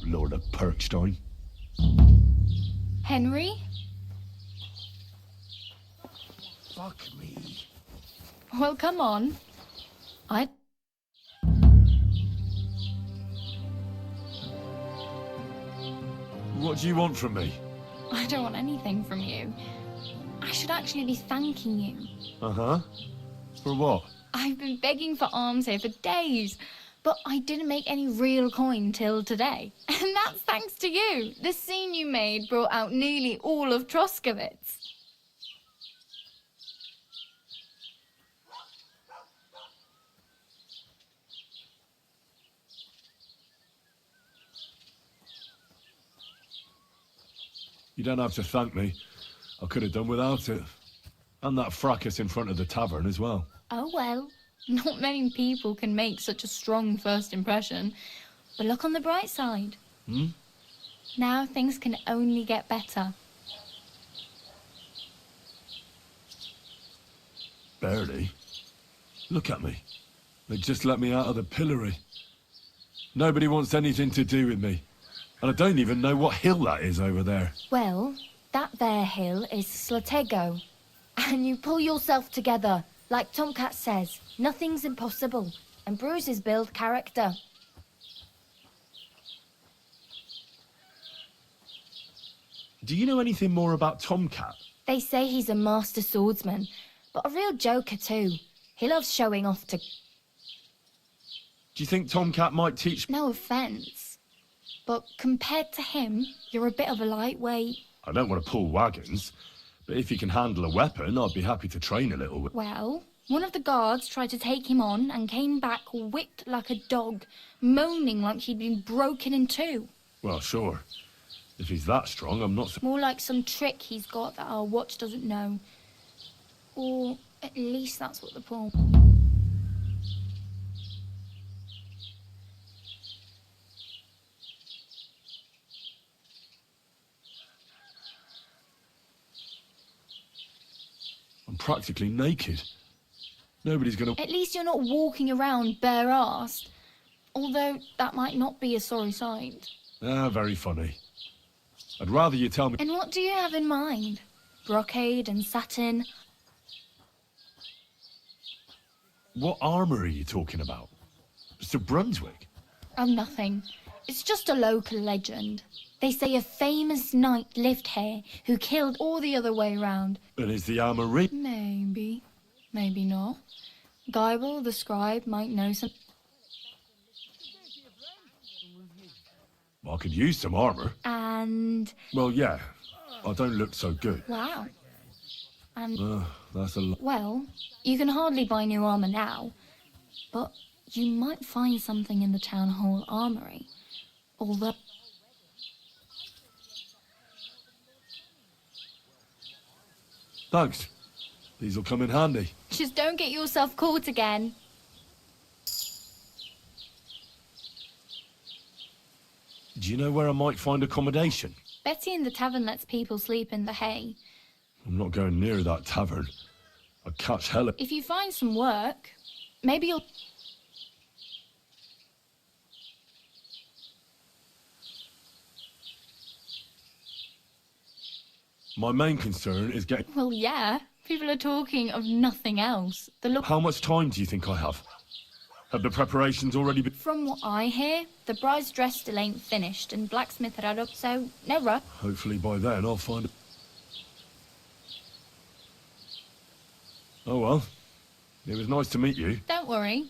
up, Lord of Perkstein? Henry? Fuck me. Well, come on. What do you want from me? I don't want anything from you. I should actually be thanking you. Uh-huh. For what? I've been begging for alms here for days, but I didn't make any real coin till today. And that's thanks to you. The scene you made brought out nearly all of Troskowitz. You don't have to thank me. I could have done without it. And that fracas in front of the tavern as well. Oh well, not many people can make such a strong first impression. But look on the bright side. Now things can only get better. Barely. Look at me. They just let me out of the pillory. Nobody wants anything to do with me. And I don't even know what hill that is over there. Well, that there hill is Slatego. And you pull yourself together. Like Tomcat says, nothing's impossible. And bruises build character. Do you know anything more about Tomcat? They say he's a master swordsman, but a real joker too. He loves showing off to... Do you think Tomcat might teach... No offence. But compared to him, you're a bit of a lightweight. I don't want to pull wagons, but if he can handle a weapon, I'd be happy to train a little. Well, one of the guards tried to take him on and came back whipped like a dog, moaning like he'd been broken in two. Well, sure. If he's that strong, I'm not... More like some trick he's got that our watch doesn't know. Or at least that's what the poor... I'm practically naked. Nobody's gonna... At least you're not walking around bare-assed. Although that might not be a sorry sight. Ah, very funny. I'd rather you tell me... And what do you have in mind? Brocade and satin? What armour are you talking about? Sir Brunswick? Oh, nothing. It's just a local legend. They say a famous knight lived here who killed all the other way round. And is the armour real? Maybe. Maybe not. Geibel, the scribe, might know some... I could use some armour. And... Well, yeah. I don't look so good. Wow. And... That's a lot. Well, you can hardly buy new armour now. But you might find something in the town hall armoury. Although... Thanks. These'll come in handy. Just don't get yourself caught again. Do you know where I might find accommodation? Betty in the tavern lets people sleep in the hay. I'm not going near that tavern. I'd catch hell. If you find some work, maybe you'll... My main concern is getting... Well, yeah. People are talking of nothing else. The look... How much time do you think I have? Have the preparations already been... From what I hear, the bride's dress still ain't finished and blacksmith had up, so no rush. Hopefully by then I'll find... Oh well. It was nice to meet you. Don't worry.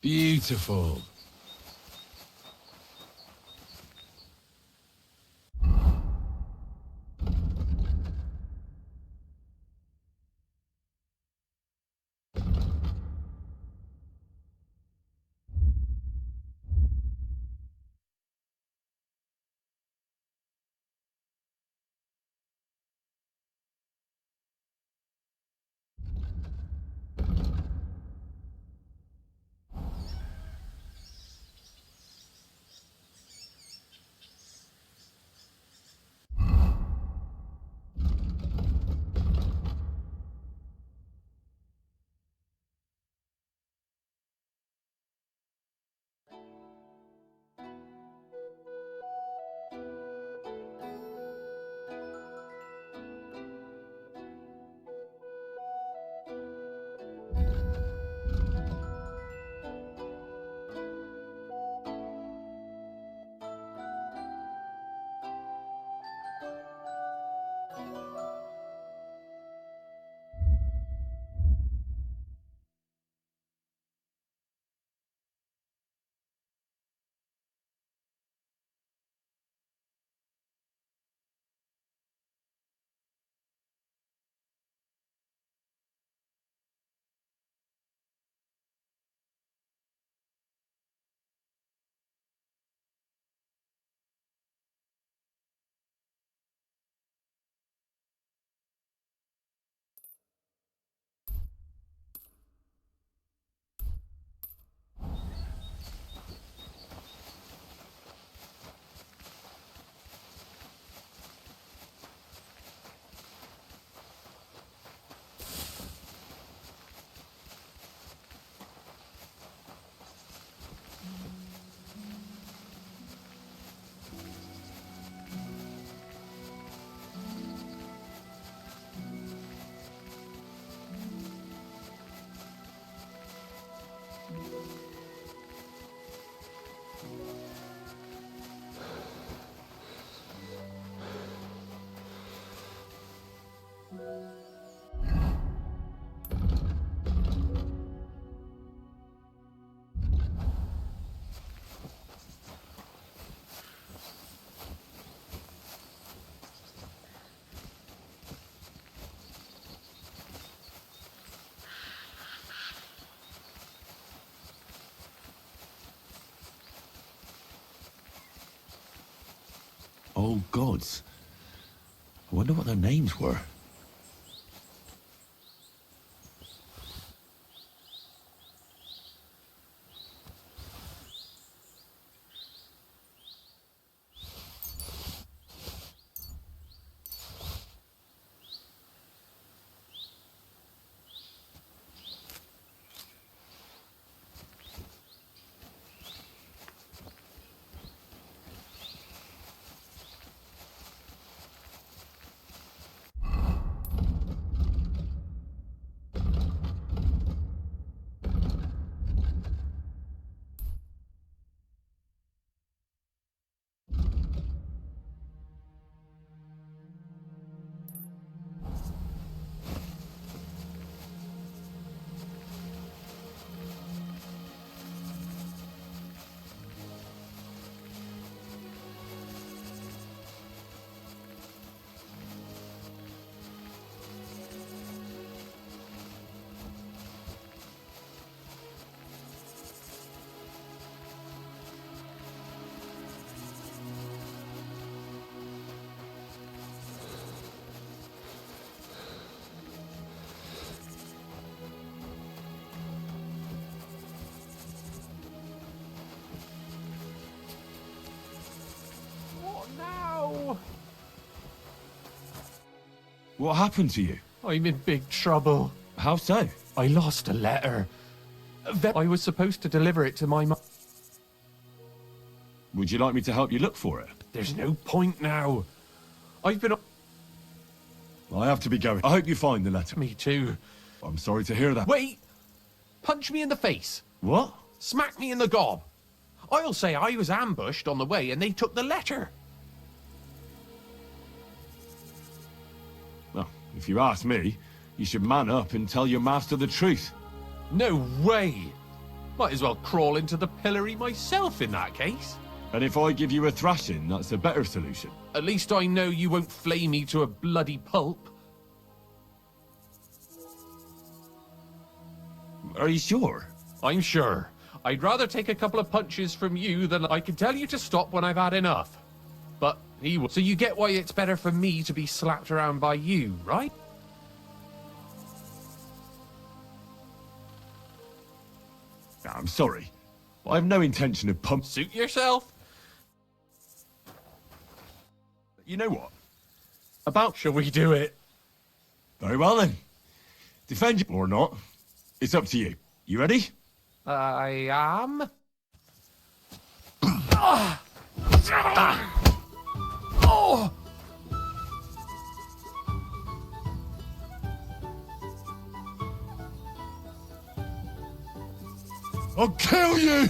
Beautiful. old gods. I wonder what their names were. What happened to you? I'm in big trouble. How so? I lost a letter. I was supposed to deliver it to my mum. Would you like me to help you look for it? There's no point now. I've been... I have to be going. I hope you find the letter. Me too. I'm sorry to hear that. Wait! Punch me in the face. What? Smack me in the gob. I'll say I was ambushed on the way and they took the letter. Well, if you ask me, you should man up and tell your master the truth. No way! Might as well crawl into the pillory myself in that case. And if I give you a thrashing, that's a better solution. At least I know you won't flay me to a bloody pulp. Are you sure? I'm sure. I'd rather take a couple of punches from you than I can tell you to stop when I've had enough. But he will. So you get why it's better for me to be slapped around by you, right? I'm sorry. I have no intention of pump... Suit yourself. You know what? About... Shall we do it? Very well then. Defend you or not. It's up to you. You ready? I am. I'll kill you!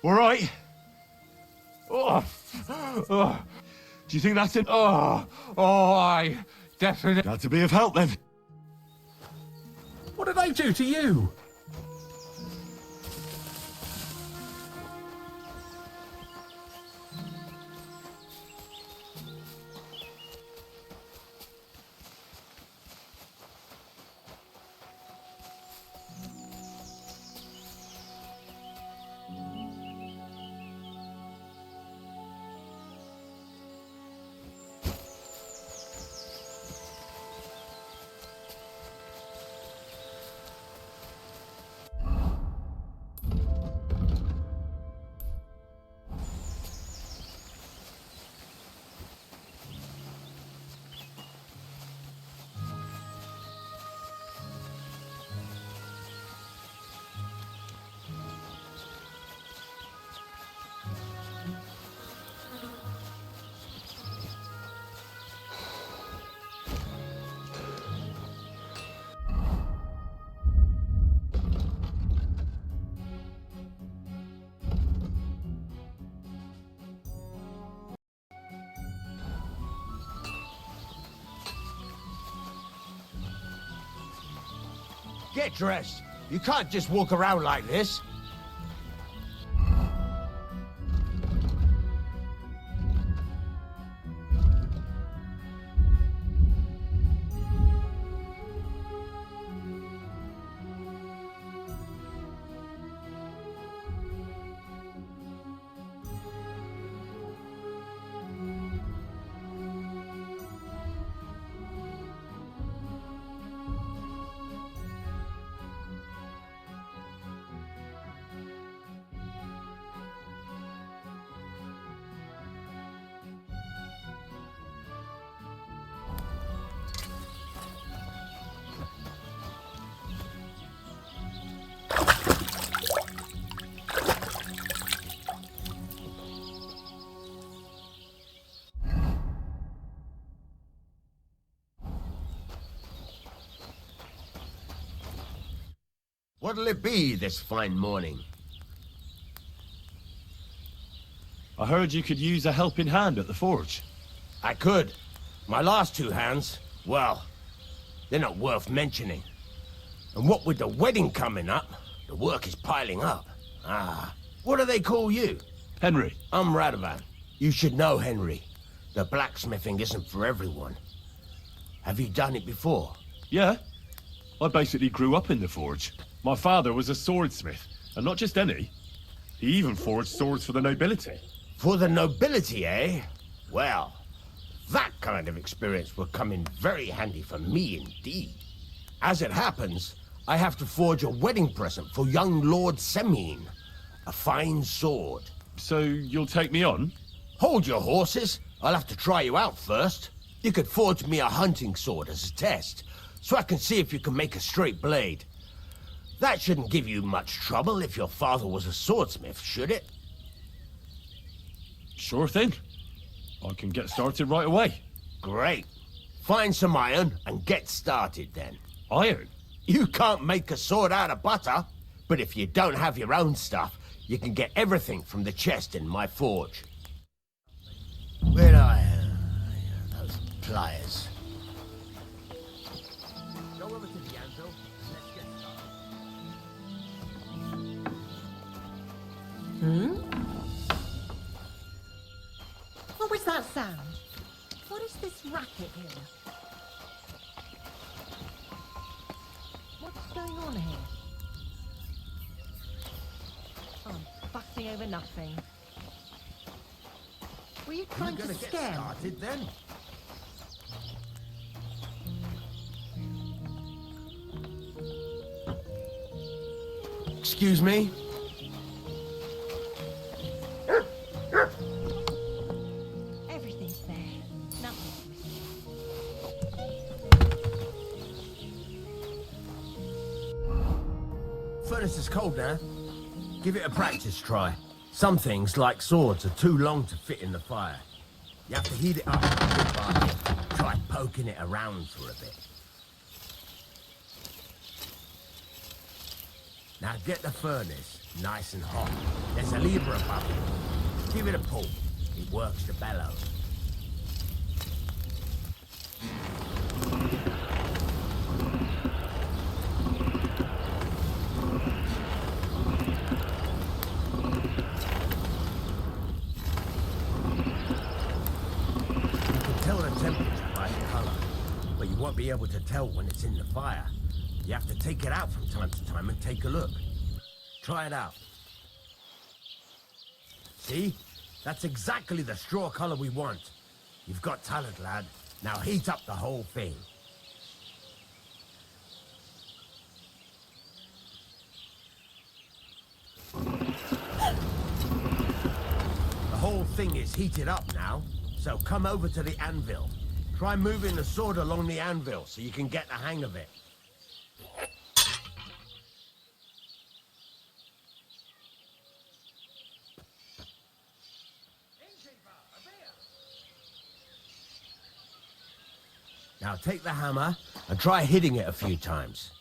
All right. Oh, oh, Do you think that's it? oh, I definitely. Glad to be of help then. What did I do to you? Get dressed. You can't just walk around like this. What'll it be this fine morning? I heard you could use a helping hand at the forge. I could. My last two hands, well, they're not worth mentioning. And what with the wedding coming up, the work is piling up. Ah, what do they call you? Henry. I'm Radovan. You should know, Henry. The blacksmithing isn't for everyone. Have you done it before? Yeah. I basically grew up in the forge. My father was a swordsmith, and not just any. He even forged swords for the nobility. For the nobility, eh? Well, that kind of experience will come in very handy for me indeed. As it happens, I have to forge a wedding present for young Lord Semine. A fine sword. So you'll take me on? Hold your horses. I'll have to try you out first. You could forge me a hunting sword as a test, so I can see if you can make a straight blade. That shouldn't give you much trouble if your father was a swordsmith, should it? Sure thing. I can get started right away. Great. Find some iron and get started then. Iron? You can't make a sword out of butter, but if you don't have your own stuff, you can get everything from the chest in my forge. Where are those pliers? Go over to the anvil. Let's get started. What was that sound? What is this racket here? What's going on here? I'm fussing over nothing. Were you trying to scare me? Started then? Excuse me? Everything's there. Nothing's missing. Furnace is cold now. Give it a practice try. Some things, like swords, are too long to fit in the fire. You have to heat it up bit by bit. Try poking it around for a bit. Now get the furnace nice and hot. There's a lever above it. Give it a pull. It works the bellows. Be able to tell when it's in the fire. You have to take it out from time to time and take a look. Try it out. See? That's exactly the straw color we want. You've got talent, lad. Now heat up the whole thing. The whole thing is heated up now, so come over to the anvil. Try moving the sword along the anvil so you can get the hang of it. Now take the hammer and try hitting it a few times.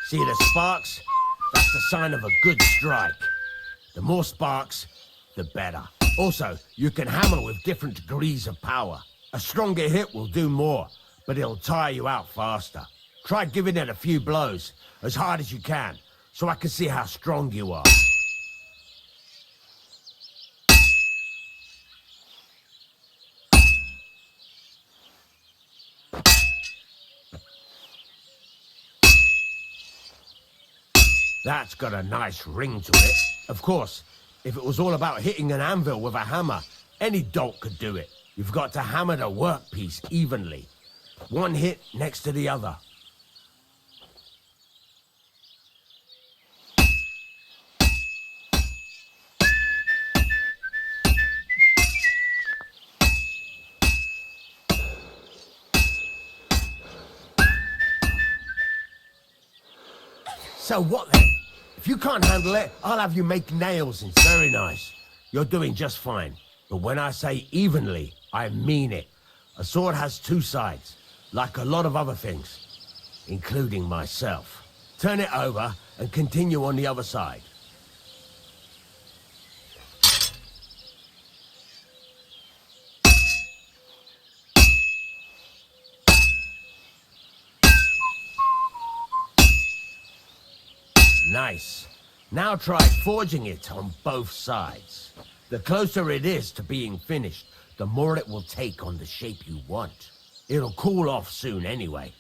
See the sparks? That's the sign of a good strike. The more sparks, the better. Also, you can hammer with different degrees of power. A stronger hit will do more, but it'll tire you out faster. Try giving it a few blows, as hard as you can, so I can see how strong you are. That's got a nice ring to it. Of course, if it was all about hitting an anvil with a hammer, any dolt could do it. You've got to hammer the workpiece evenly. One hit next to the other. So what then? If you can't handle it, I'll have you make nails. It's very nice. You're doing just fine. But when I say evenly, I mean it. A sword has two sides, like a lot of other things, including myself. Turn it over and continue on the other side. Nice. Now try forging it on both sides. The closer it is to being finished, the more it will take on the shape you want. It'll cool off soon anyway.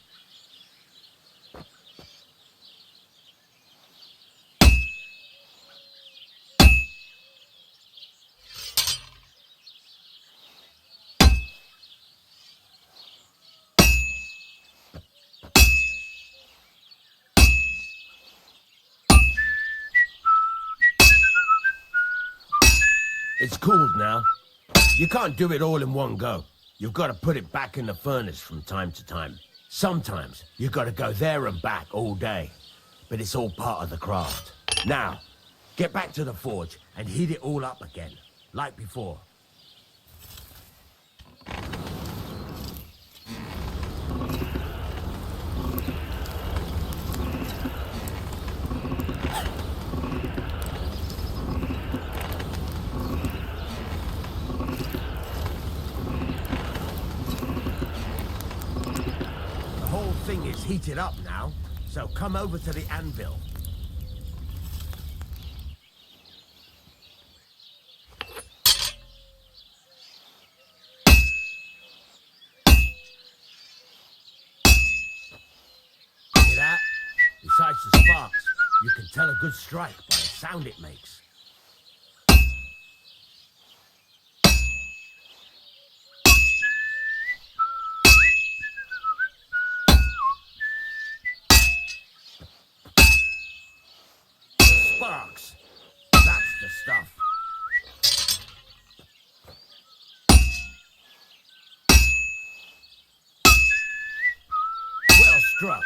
It's cooled now. You can't do it all in one go. You've got to put it back in the furnace from time to time. Sometimes you've got to go there and back all day. But it's all part of the craft. Now, get back to the forge and heat it all up again, like before. Thing is heated up now, so come over to the anvil. Hear that? Besides the sparks, you can tell a good strike by the sound it makes. Sparks. That's the stuff. Well struck.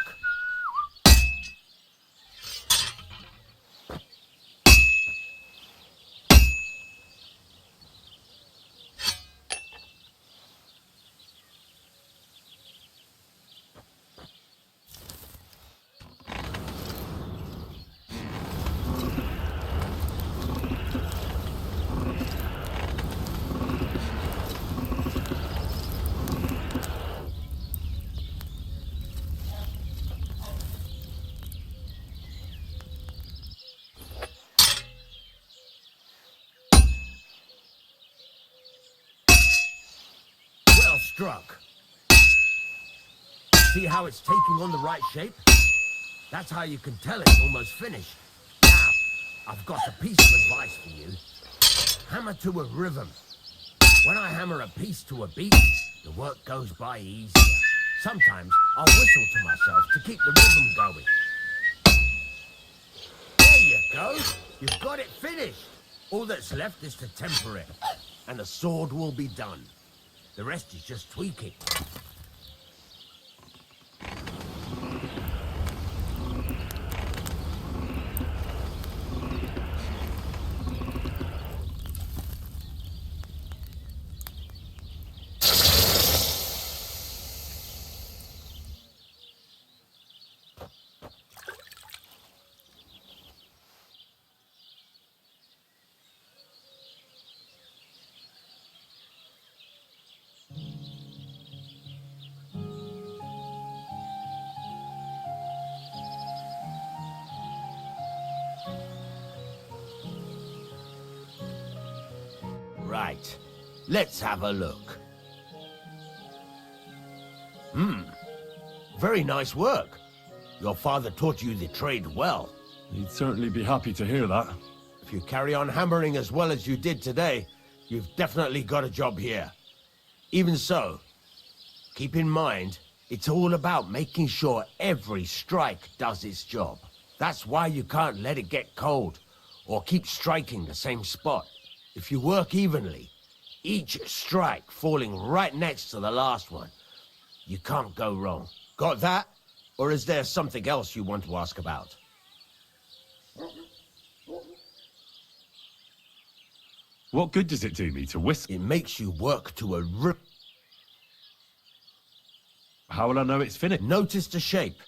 Struck. See how it's taking on the right shape? That's how you can tell it's almost finished. Now, I've got a piece of advice for you. Hammer to a rhythm. When I hammer a piece to a beat, the work goes by easier. Sometimes I'll whistle to myself to keep the rhythm going. There you go. You've got it finished. All that's left is to temper it, and the sword will be done. The rest is just tweaking. Right. Let's have a look. Very nice work. Your father taught you the trade well. He'd certainly be happy to hear that. If you carry on hammering as well as you did today, you've definitely got a job here. Even so, keep in mind, it's all about making sure every strike does its job. That's why you can't let it get cold, or keep striking the same spot. If you work evenly, each strike falling right next to the last one, you can't go wrong. Got that? Or is there something else you want to ask about? What good does it do me to whistle? It makes you work to a rip. How will I know it's finished? Notice the shape.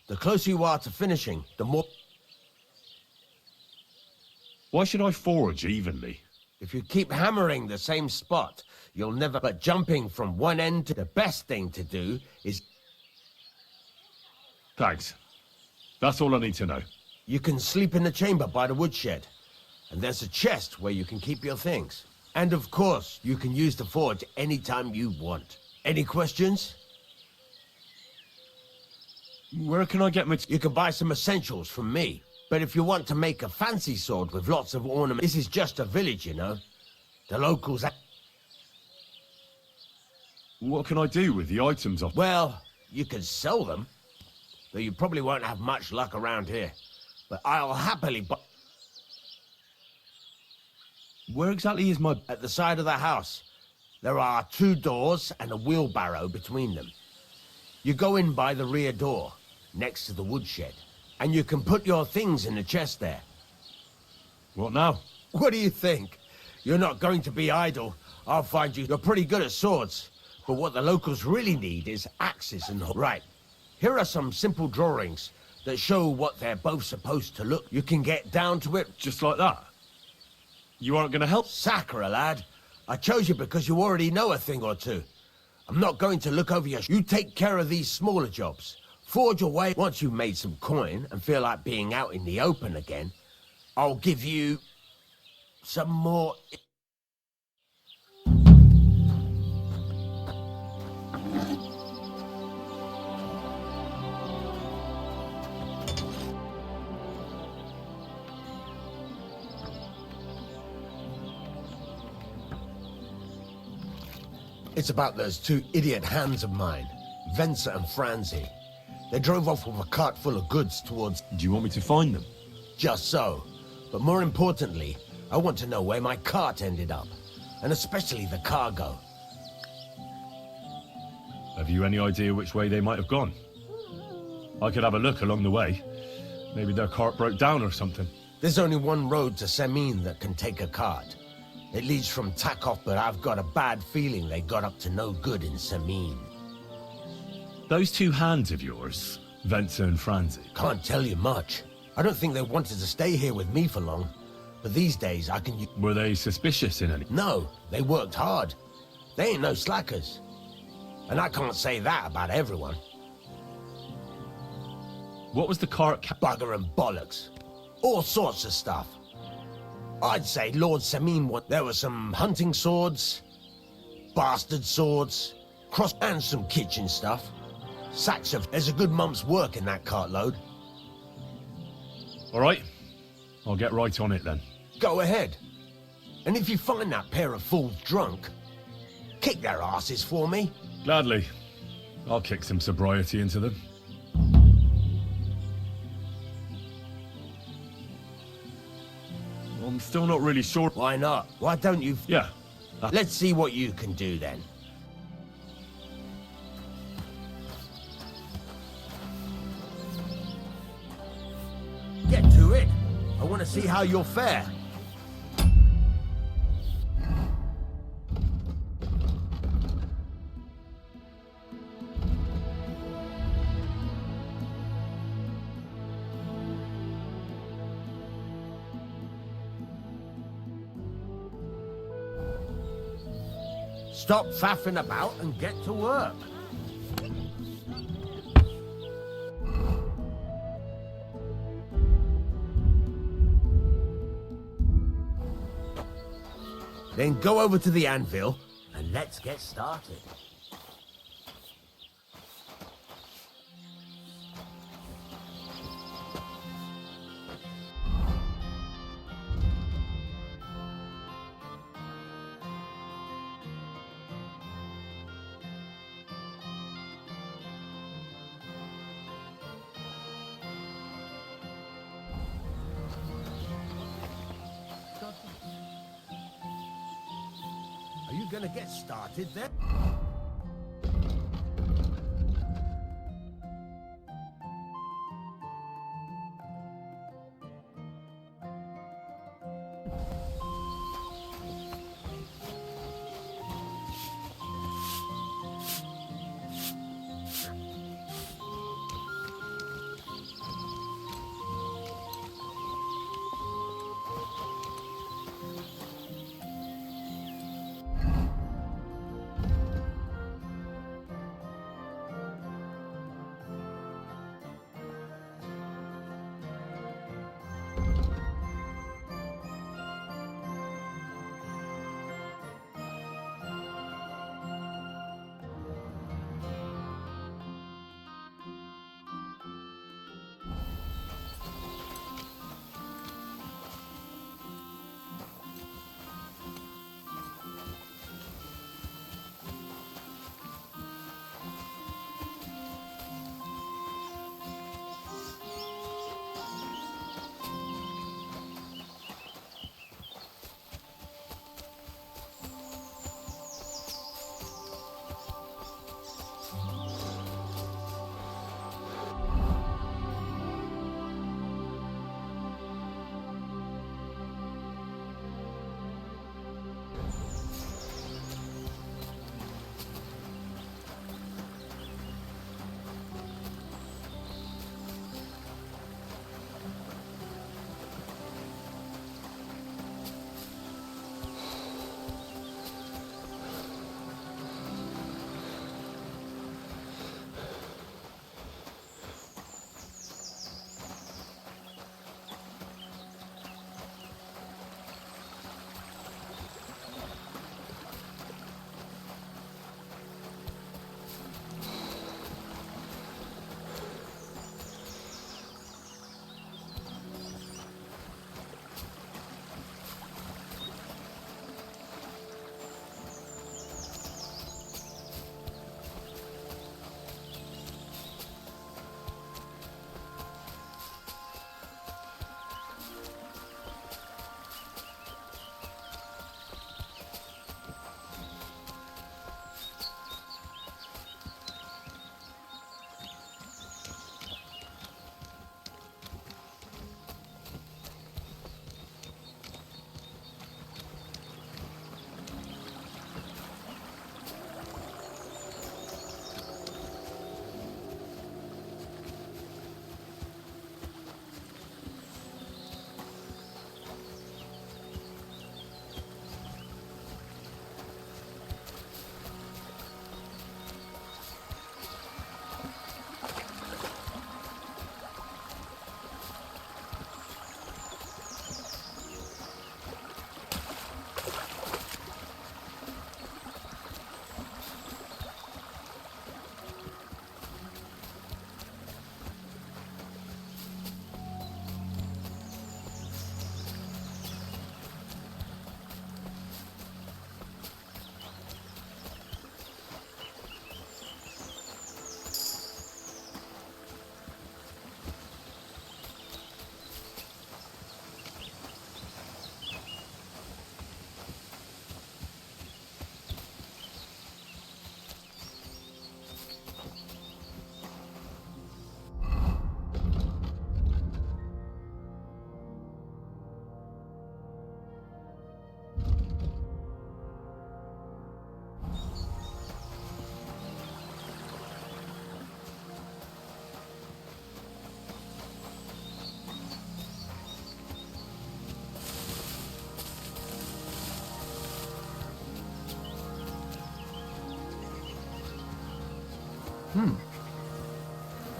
The closer you are to finishing, the more... Why should I forge evenly? If you keep hammering the same spot, you'll never... But jumping from one end to the best thing to do is... Thanks. That's all I need to know. You can sleep in the chamber by the woodshed. And there's a chest where you can keep your things. And of course, you can use the forge anytime you want. Any questions? Where can I get my... You can buy some essentials from me. But if you want to make a fancy sword with lots of ornaments... This is just a village, you know. The locals... What can I do with the items off... Well, you can sell them. Though you probably won't have much luck around here. But I'll happily buy... Where exactly is my... At the side of the house, there are 2 doors and a wheelbarrow between them. You go in by the rear door, next to the woodshed, and you can put your things in the chest there. What now? What do you think? You're not going to be idle. I'll find you. You're pretty good at swords, but what the locals really need is axes and... Right. Here are some simple drawings that show what they're both supposed to look. You can get down to it. Just like that? You aren't going to help? Sakura, lad. I chose you because you already know a thing or two. I'm not going to look over your... You take care of these smaller jobs. Forge away. Once you've made some coin and feel like being out in the open again, I'll give you some more... It's about those 2 idiot hands of mine, Venza and Franzi. They drove off with a cart full of goods towards... Do you want me to find them? Just so. But more importantly, I want to know where my cart ended up. And especially the cargo. Have you any idea which way they might have gone? I could have a look along the way. Maybe their cart broke down or something. There's only one road to Semin that can take a cart. It leads from Takov, but I've got a bad feeling they got up to no good in Semin. Those 2 hands of yours, Venza and Franzi. Can't tell you much. I don't think they wanted to stay here with me for long. But these days, I can... Were they suspicious in any... No, they worked hard. They ain't no slackers. And I can't say that about everyone. What was the cart... Bugger and bollocks. All sorts of stuff. I'd say Lord Semin... There were some hunting swords, bastard swords, and some kitchen stuff. Sacks of... There's a good month's work in that cartload. All right. I'll get right on it then. Go ahead. And if you find that pair of fools drunk, kick their asses for me. Gladly. I'll kick some sobriety into them. I'm still not really sure. Why not? Why don't you... Yeah. Let's see what you can do then. Get to it. I want to see how you'll fare. Stop faffing about and get to work. Then go over to the anvil and let's get started. Are you gonna get started then?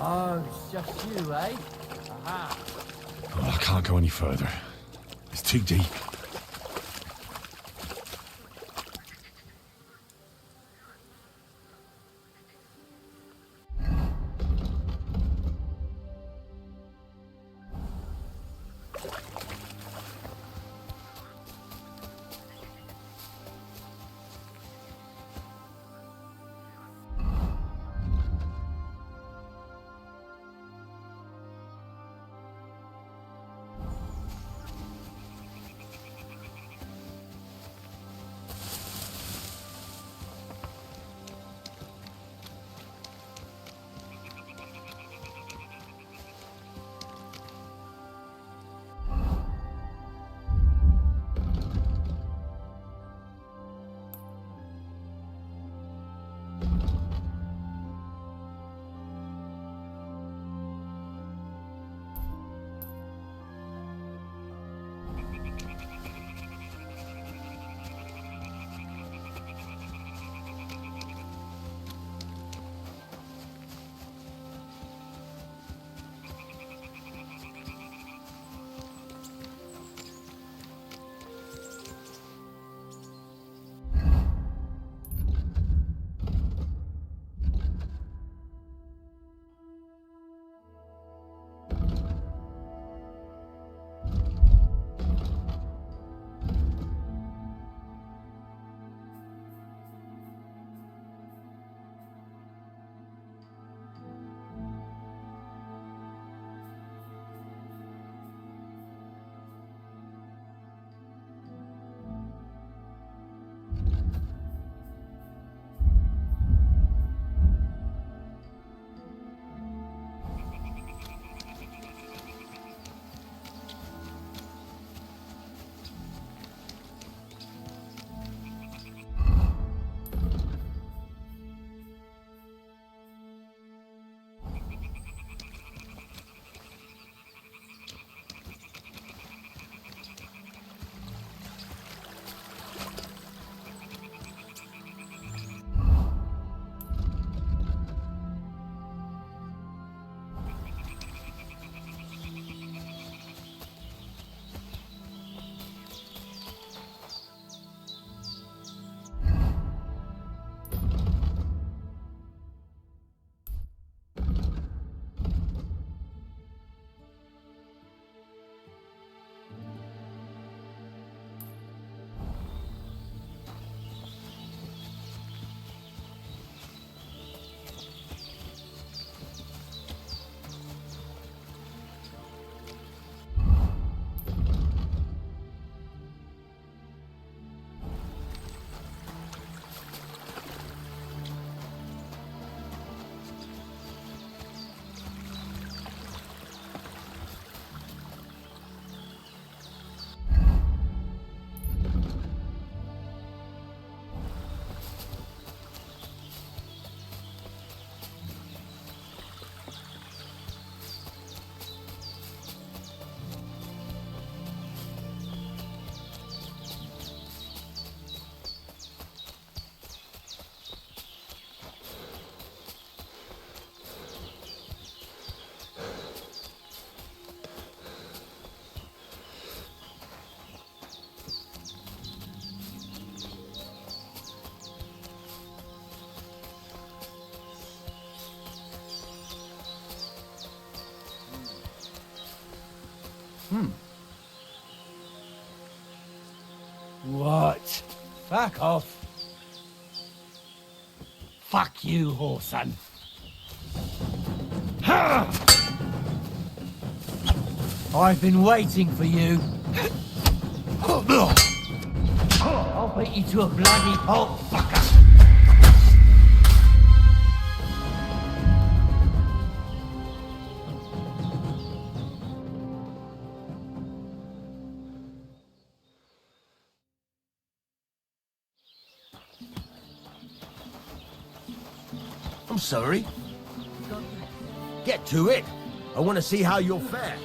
Oh, it's just you, eh? Aha. Oh, I can't go any further. It's too deep. What? Fuck off. Fuck you, whoreson. I've been waiting for you. I'll beat you to a bloody pulp, fucker. I'm sorry. Get to it. I want to see how you'll fare.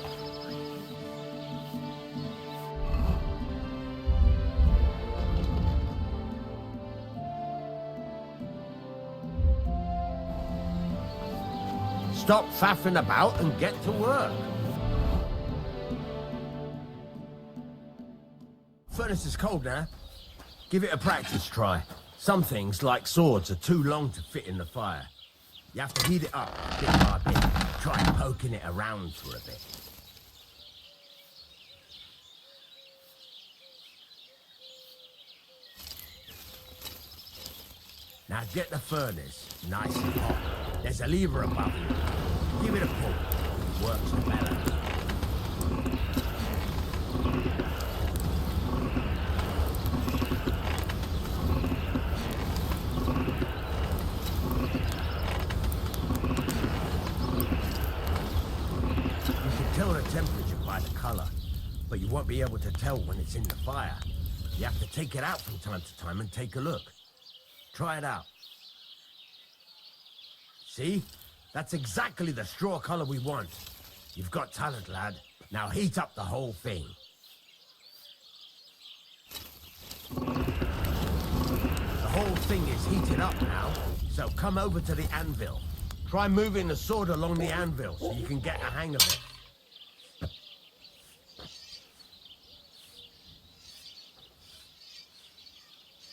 Stop faffing about and get to work. Furnace is cold now. Give it a practice try. Some things, like swords, are too long to fit in the fire. You have to heat it up bit by bit. Try poking it around for a bit. Now get the furnace nice and hot. There's a lever above you. Give it a pull. It works the bellows. Tell the temperature by the color, but you won't be able to tell when it's in the fire. You have to take it out from time to time and take a look. Try it out. See? That's exactly the straw color we want. You've got talent, lad. Now heat up the whole thing. The whole thing is heated up now, so come over to the anvil. Try moving the sword along the anvil so you can get a hang of it.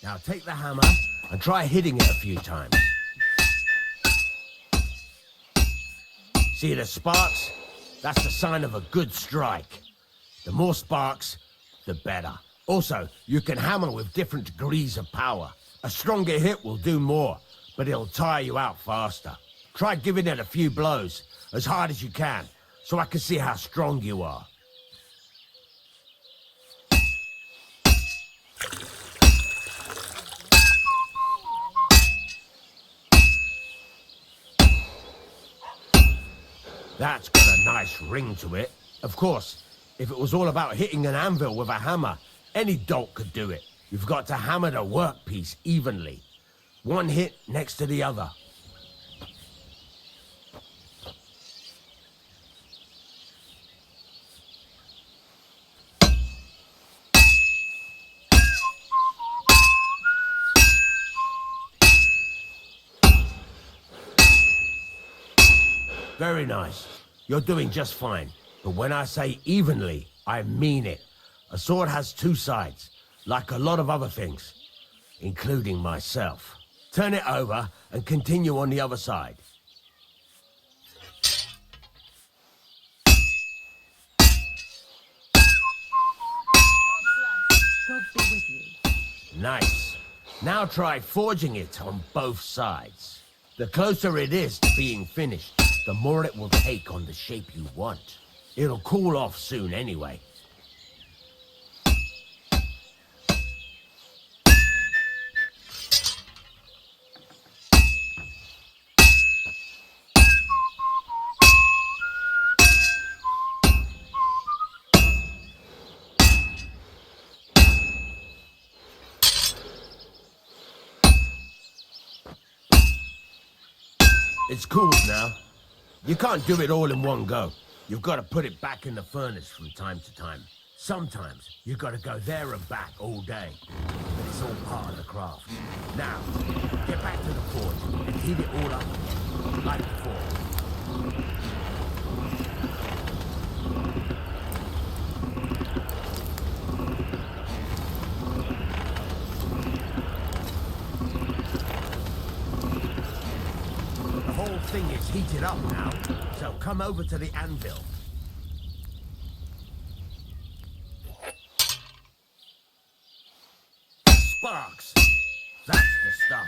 Now take the hammer and try hitting it a few times. See the sparks? That's the sign of a good strike. The more sparks, the better. Also, you can hammer with different degrees of power. A stronger hit will do more, but it'll tire you out faster. Try giving it a few blows, as hard as you can, so I can see how strong you are. That's got a nice ring to it. Of course, if it was all about hitting an anvil with a hammer, any dolt could do it. You've got to hammer the workpiece evenly. One hit next to the other. Very nice. You're doing just fine. But when I say evenly, I mean it. A sword has two sides, like a lot of other things, including myself. Turn it over and continue on the other side. God be with you. Nice. Now try forging it on both sides. The closer it is to being finished, the more it will take on the shape you want. It'll cool off soon anyway. It's cooled now. You can't do it all in one go. You've got to put it back in the furnace from time to time. Sometimes you've got to go there and back all day. But it's all part of the craft. Now, get back to the forge and heat it all up again, like before. Thing is heated up now, so come over to the anvil. Sparks. That's the stuff.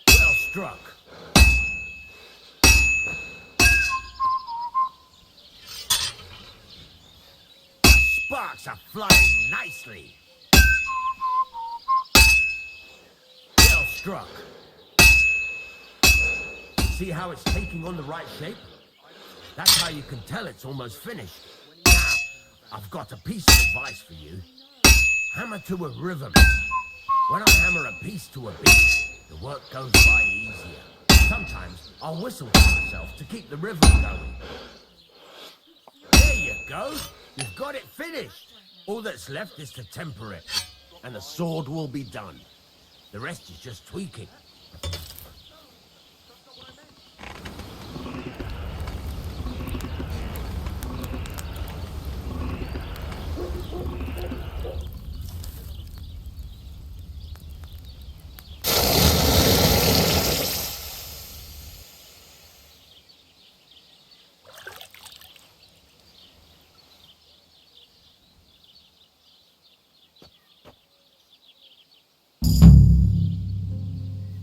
Well struck. Sparks are flying nicely. Well struck. See how it's taking on the right shape? That's how you can tell it's almost finished. Now, I've got a piece of advice for you. Hammer to a rhythm. When I hammer a piece to a beat, the work goes by easier. Sometimes I'll whistle to myself to keep the rhythm going. There you go. You've got it finished. All that's left is to temper it, and the sword will be done. The rest is just tweaking.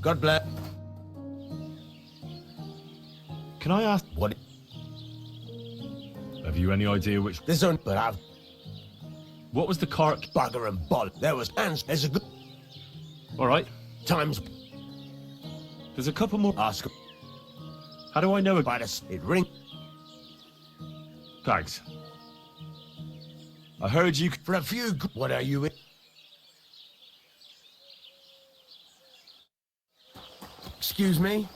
God bless. Can I ask, What? have you any idea which... There's only, but I've What was the car... bugger and ball. There was hands. There's a good All right, times. there's a couple more... Ask How do I know by about... the it ring. Thanks. I heard you... For a few. What are you in? Excuse me?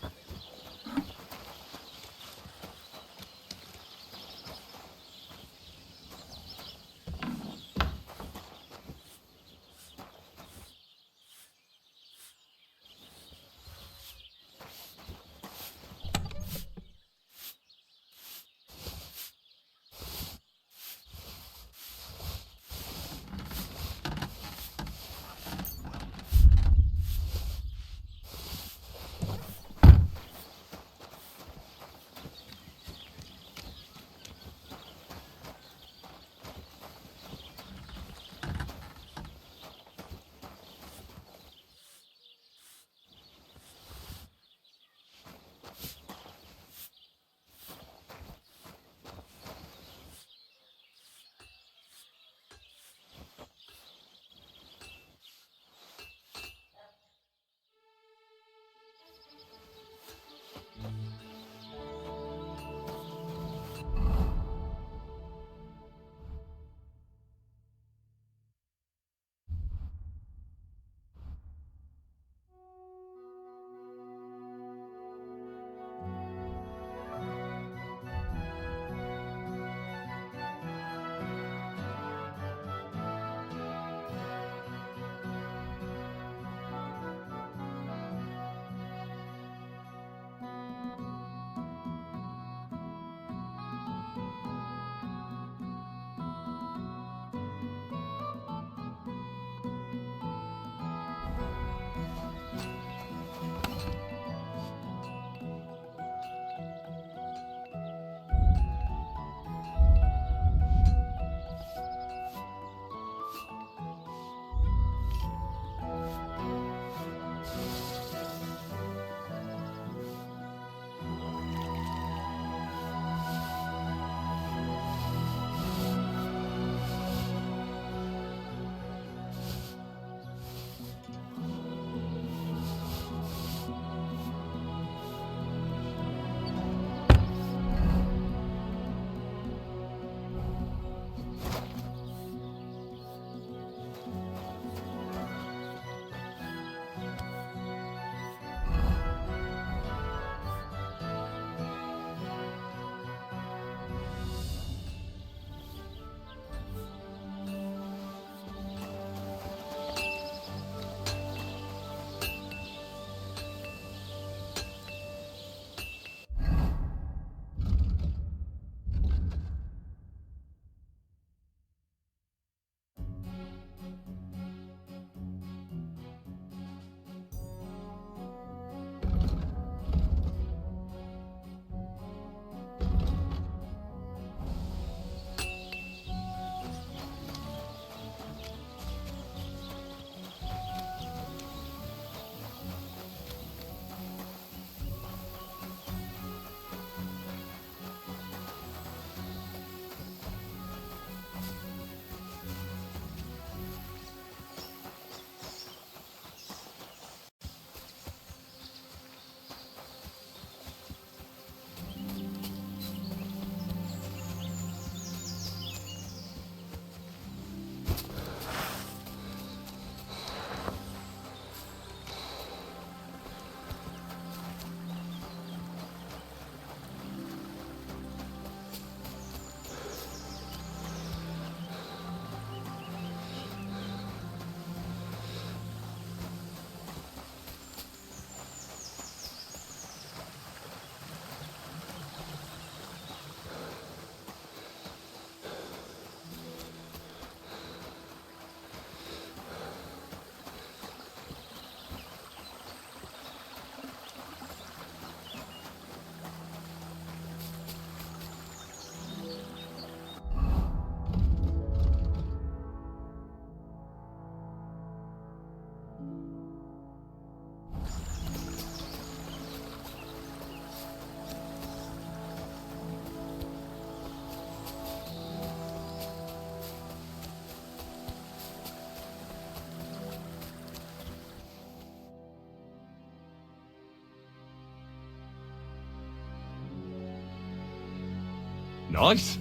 nice.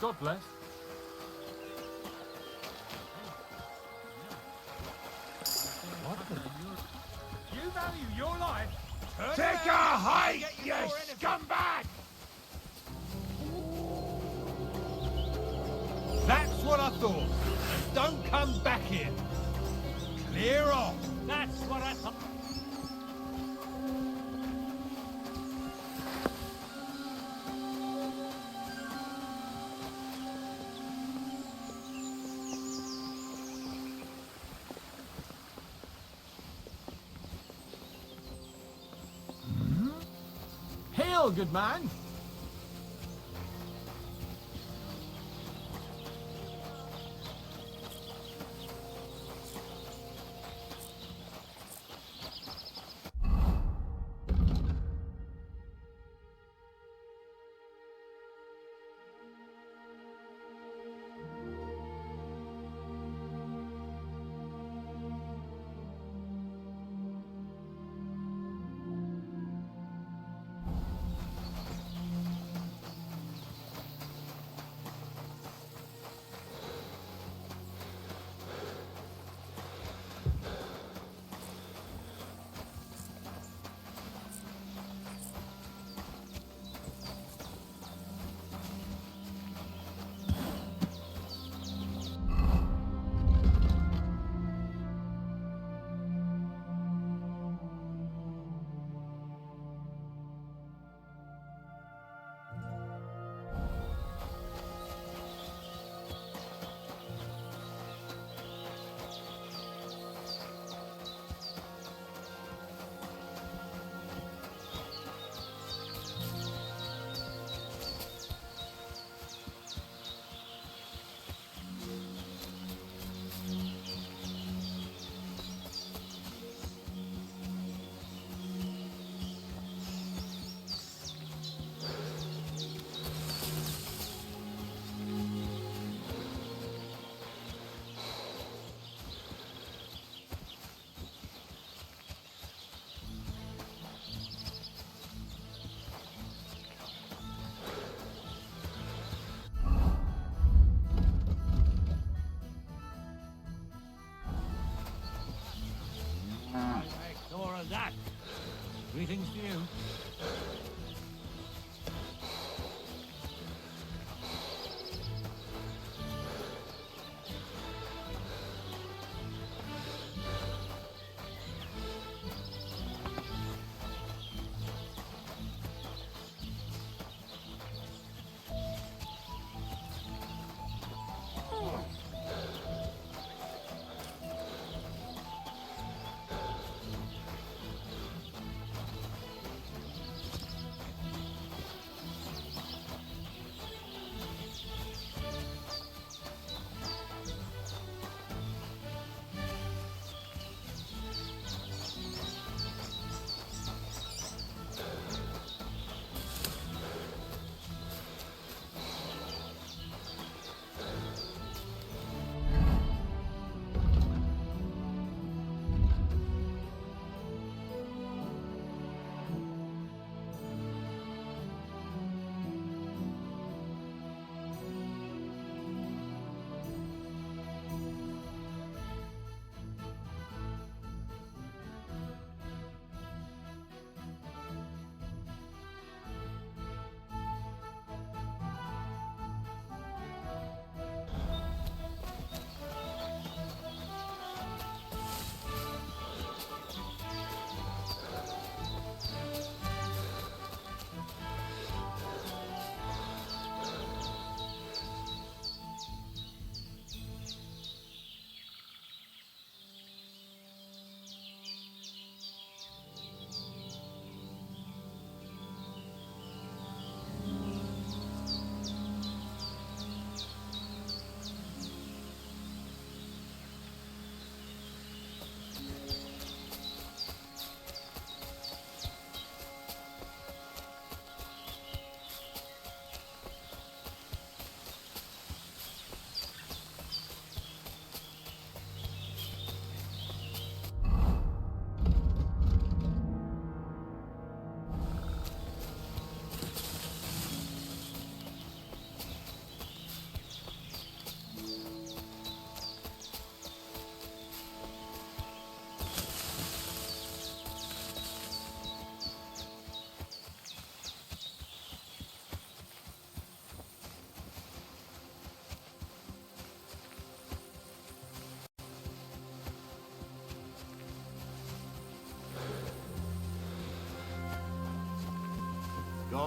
God bless. You value your life? Take a hike, you scumbag! That's what I thought. And don't come back here. Clear off. That's what I thought. Hail, good man. More of that. Greetings to you.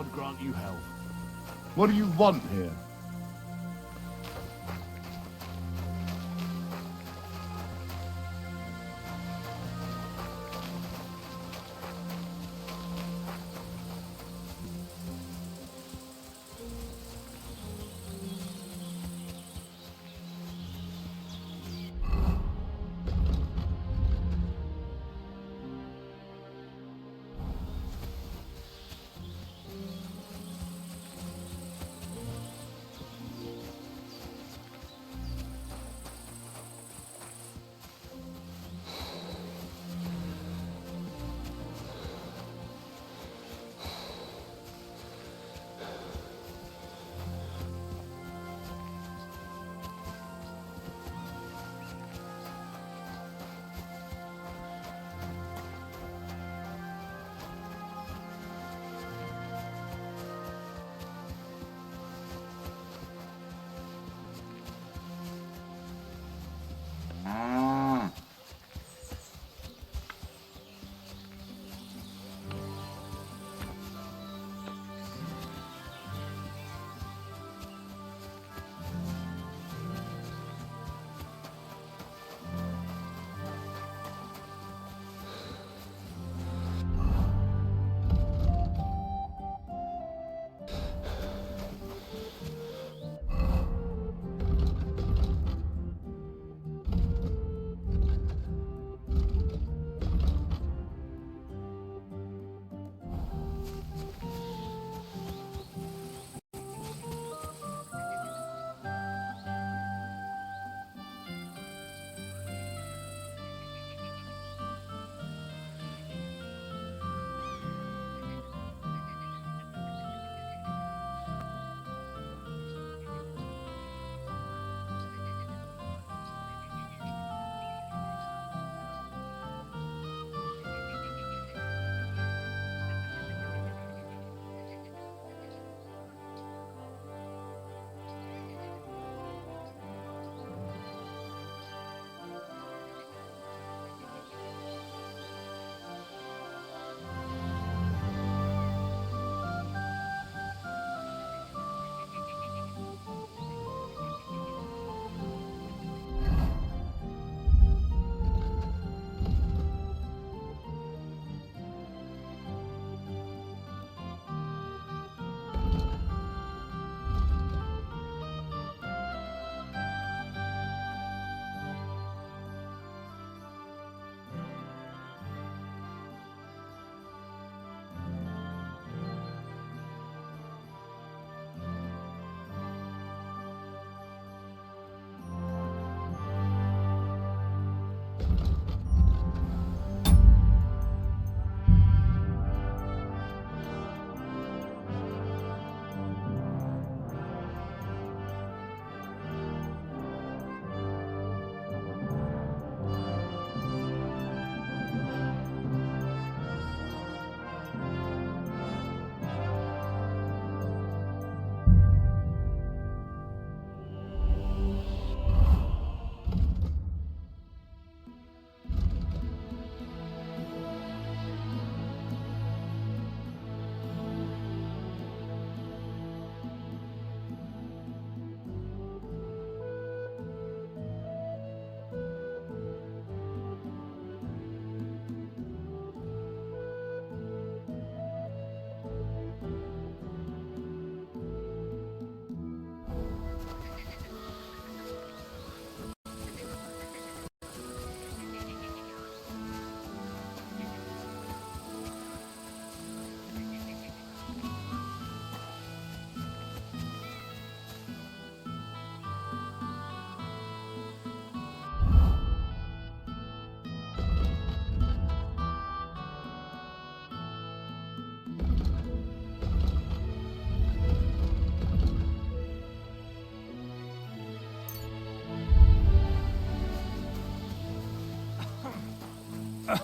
God grant you health. What do you want here?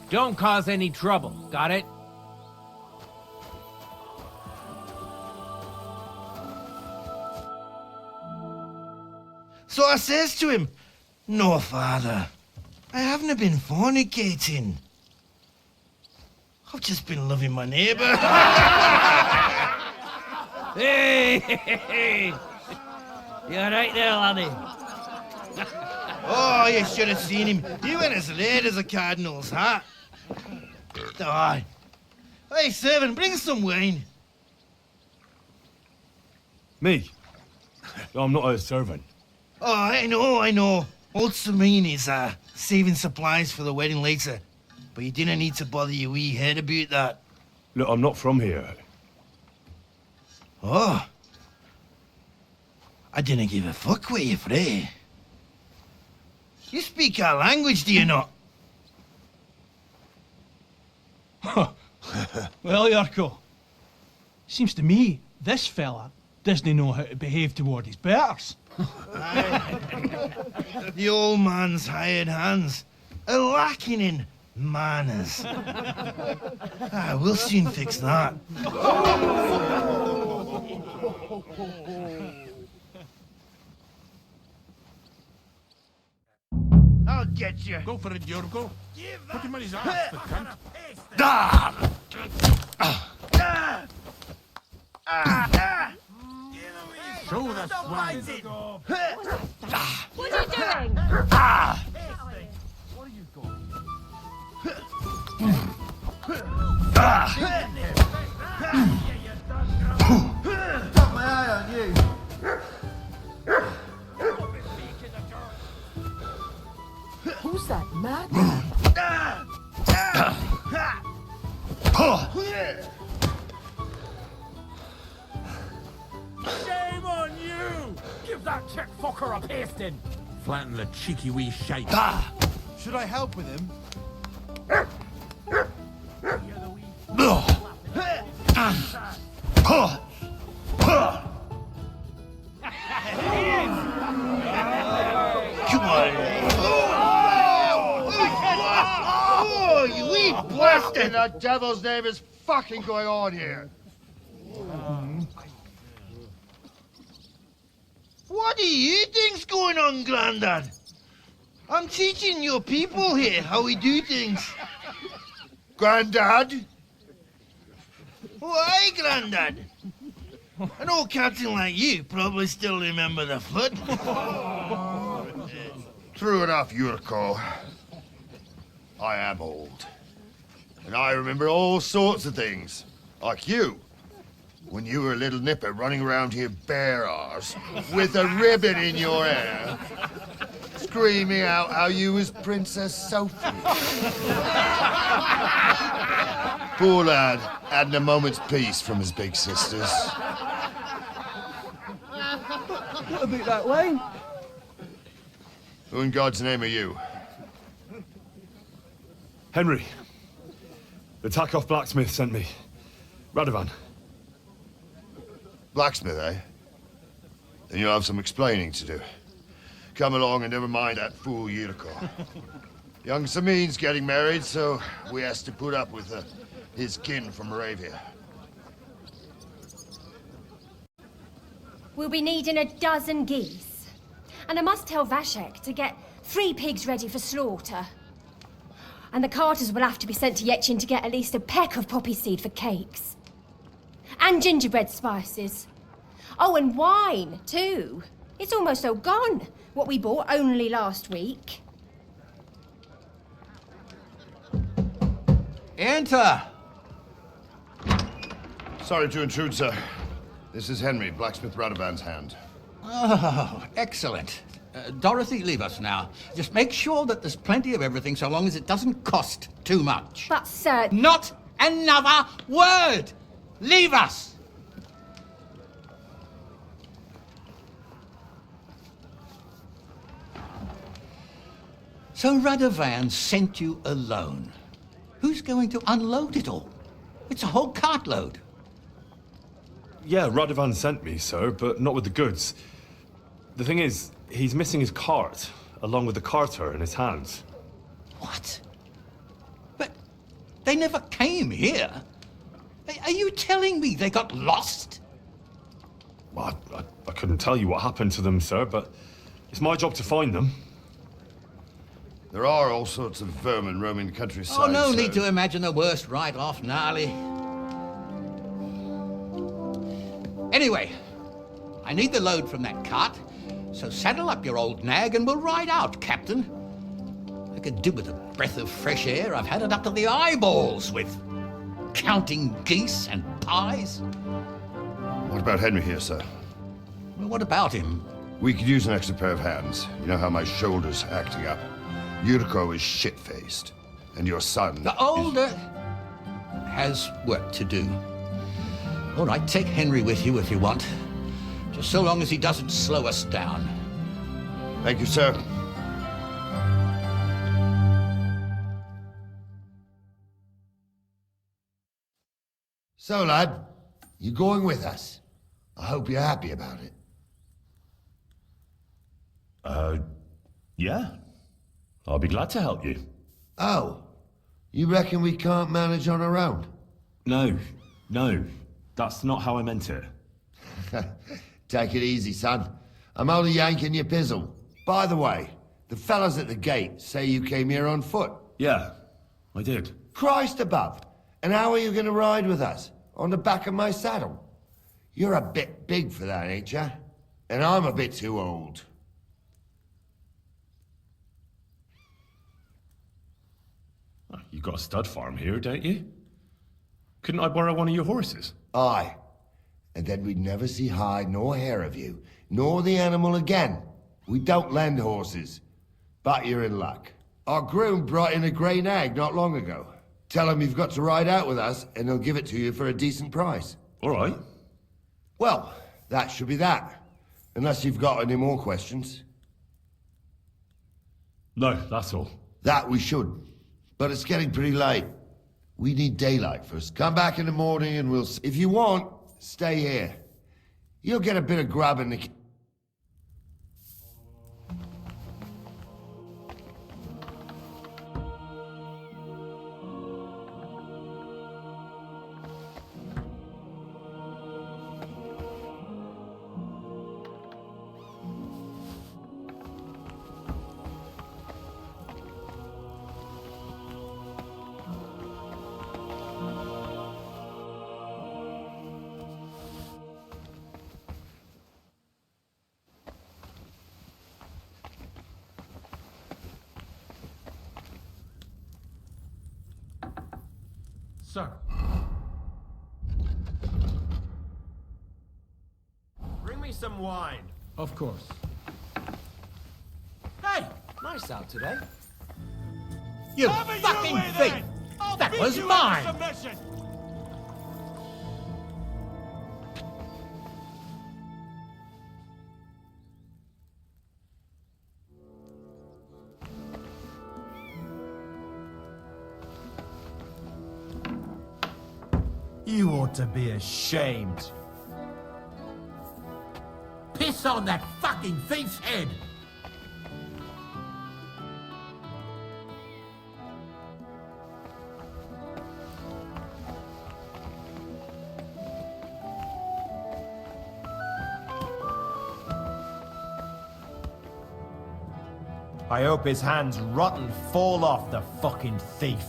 Don't cause any trouble, got it? So I says to him, "No, father, I haven't been fornicating. I've just been loving my neighbour." Hey! You alright there, laddie? Oh, you should have seen him. He went as red as a cardinal's hat. Aye. Hey, servant, bring some wine. Me? I'm not a servant. Oh, I know. Old Serene is saving supplies for the wedding later. But you didn't need to bother your wee head about that. Look, I'm not from here. Oh. I didn't give a fuck what you pray. You speak our language, do you not? Well, Yarko, seems to me this fella doesn't know how to behave toward his betters. The old man's hired hands are lacking in manners. We'll soon fix that. I'll get you. Go for it, Yorgo. Put him on his ass, the cunt. Show the swine. What are you doing? What are you going? Got my eye on you. Who's that madman? Shame on you! Give that chick fucker a pasting! Flatten the cheeky wee shite. Should I help with him? Come on. Oh, you wee blasted! The devil's name is fucking going on here? What do you think's going on, Grandad? I'm teaching your people here how we do things. Grandad? Why, Grandad? An old captain like you probably still remember the flood. True enough, Yurko. I am old. And I remember all sorts of things. Like you. When you were a little nipper running around here bare arse, with a ribbon in your hair, screaming out how you was Princess Sophie. Poor lad, hadn't a moment's peace from his big sisters. What about that wine? Who in God's name are you? Henry. The Takeoff blacksmith sent me. Radovan. Blacksmith, eh? Then you'll have some explaining to do. Come along and never mind that fool Yurko. Young Samin's getting married, so we has to put up with his kin from Moravia. We'll be needing a dozen geese. And I must tell Vashek to get 3 pigs ready for slaughter. And the carters will have to be sent to Yetchin to get at least a peck of poppy seed for cakes. And gingerbread spices. Oh, and wine, too. It's almost all gone, what we bought only last week. Enter! Sorry to intrude, sir. This is Henry, blacksmith Radovan's hand. Oh, excellent. Dorothy, leave us now. Just make sure that there's plenty of everything so long as it doesn't cost too much. But, sir... Not another word! Leave us! So Radovan sent you alone. Who's going to unload it all? It's a whole cartload. Yeah, Radovan sent me, sir, but not with the goods. The thing is, he's missing his cart, along with the carter in his hands. What? But they never came here. Are you telling me they got lost? Well, I couldn't tell you what happened to them, sir, but it's my job to find them. There are all sorts of vermin roaming the countryside. Oh, no so... need to imagine the worst right off, Gnarly. Anyway, I need the load from that cart, so saddle up your old nag and we'll ride out, Captain. I could do with a breath of fresh air. I've had it up to the eyeballs with counting geese and pies. What about Henry here, sir? Well, what about him? We could use an extra pair of hands. You know how my shoulder's acting up. Yuriko is shit-faced. And your son The older has work to do. All right, take Henry with you if you want. Just so long as he doesn't slow us down. Thank you, sir. So, lad, you're going with us. I hope you're happy about it. Yeah. I'll be glad to help you. Oh, you reckon we can't manage on our own? No. That's not how I meant it. Take it easy, son. I'm only yanking your pizzle. By the way, the fellas at the gate say you came here on foot. Yeah, I did. Christ above. And how are you going to ride with us? On the back of my saddle? You're a bit big for that, ain't ya? And I'm a bit too old. You got a stud farm here, don't you? Couldn't I borrow one of your horses? Aye. And then we'd never see hide nor hair of you, nor the animal again. We don't lend horses. But you're in luck. Our groom brought in a grey nag not long ago. Tell him you've got to ride out with us, and he'll give it to you for a decent price. All right. Well, that should be that. Unless you've got any more questions. No, that's all. That we should. But it's getting pretty late. We need daylight first. Come back in the morning and we'll... If you want, stay here. You'll get a bit of grub in the... Sir. Bring me some wine. Of course. Hey! Nice out today. You fucking thief! That was mine! You ought to be ashamed. Piss on that fucking thief's head! I hope his hands rot and fall off, the fucking thief.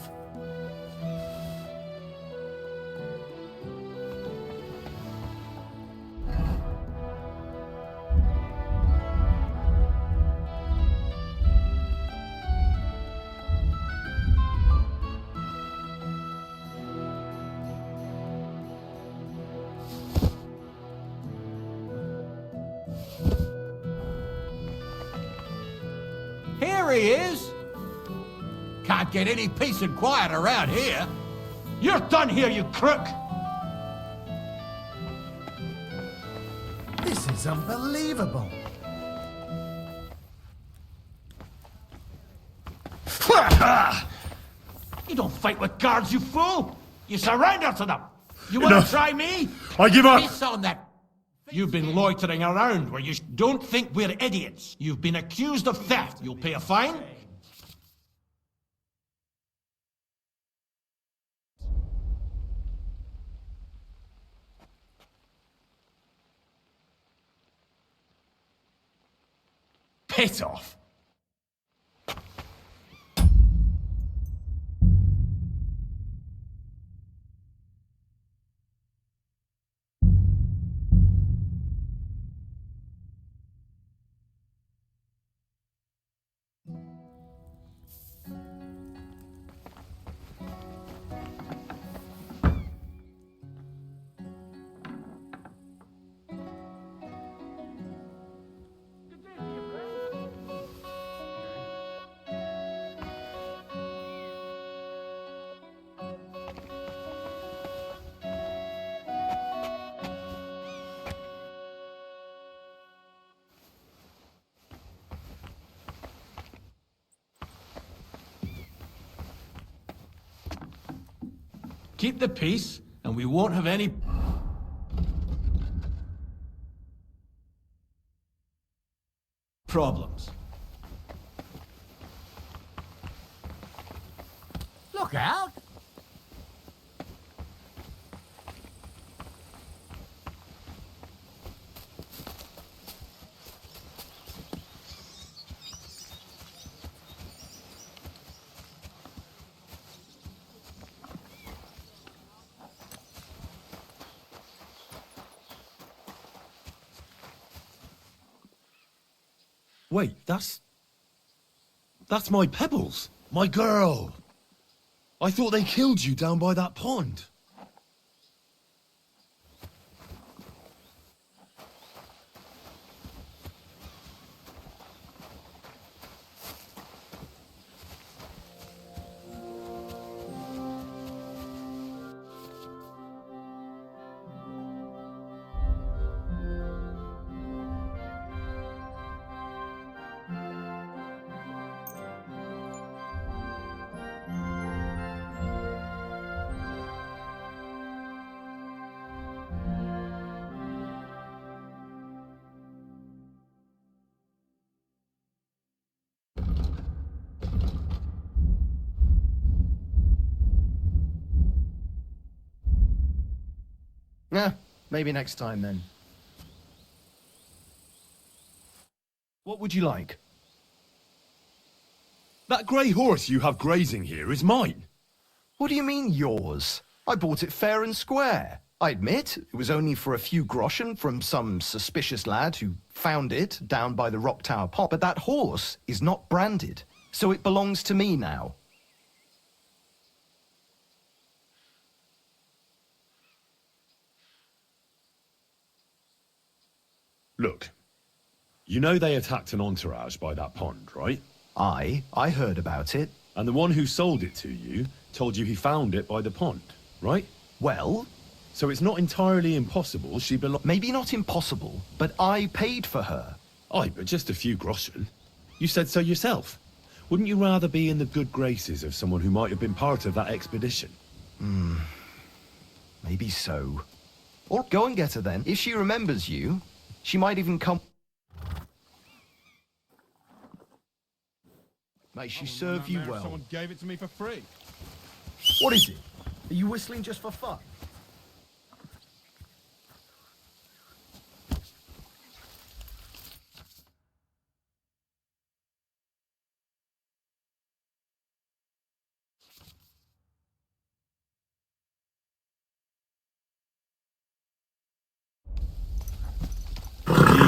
Here he is! Can't get any peace and quiet around here. You're done here, you crook! This is unbelievable. You don't fight with guards, you fool! You surrender to them! You want to try me? I give up! Piss on that... You've been loitering around where you don't think we're idiots. You've been accused of theft. You'll pay a fine. Piss off! Keep the peace, and we won't have any problems. Look out! Wait, that's my pebbles. My girl. I thought they killed you down by that pond. Yeah, maybe next time then. What would you like? That grey horse you have grazing here is mine. What do you mean, yours? I bought it fair and square. I admit, it was only for a few groschen from some suspicious lad who found it down by the Rock Tower Pond. But that horse is not branded, so it belongs to me now. Look, you know they attacked an entourage by that pond, right? I heard about it. And the one who sold it to you told you he found it by the pond, right? Well? So it's not entirely impossible she belongs... Maybe not impossible, but I paid for her. Aye, but just a few groschen. You said so yourself. Wouldn't you rather be in the good graces of someone who might have been part of that expedition? Maybe so. Or go and get her then. If she remembers you, she might even come... May she serve you well. Someone gave it to me for free. What is it? Are you whistling just for fun?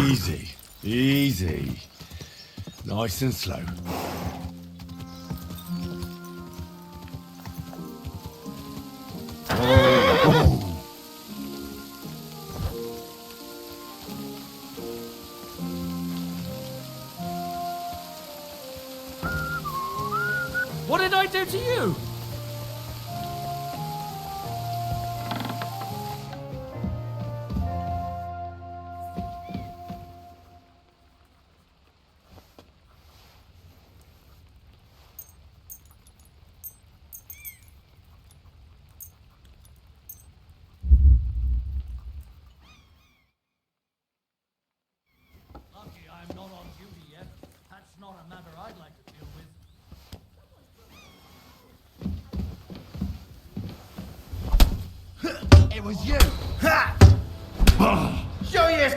Easy, easy. Nice and slow. What did I do to you? Lucky I'm not on duty yet. That's not a matter I'd like to deal with. It was you! Ha! Show you!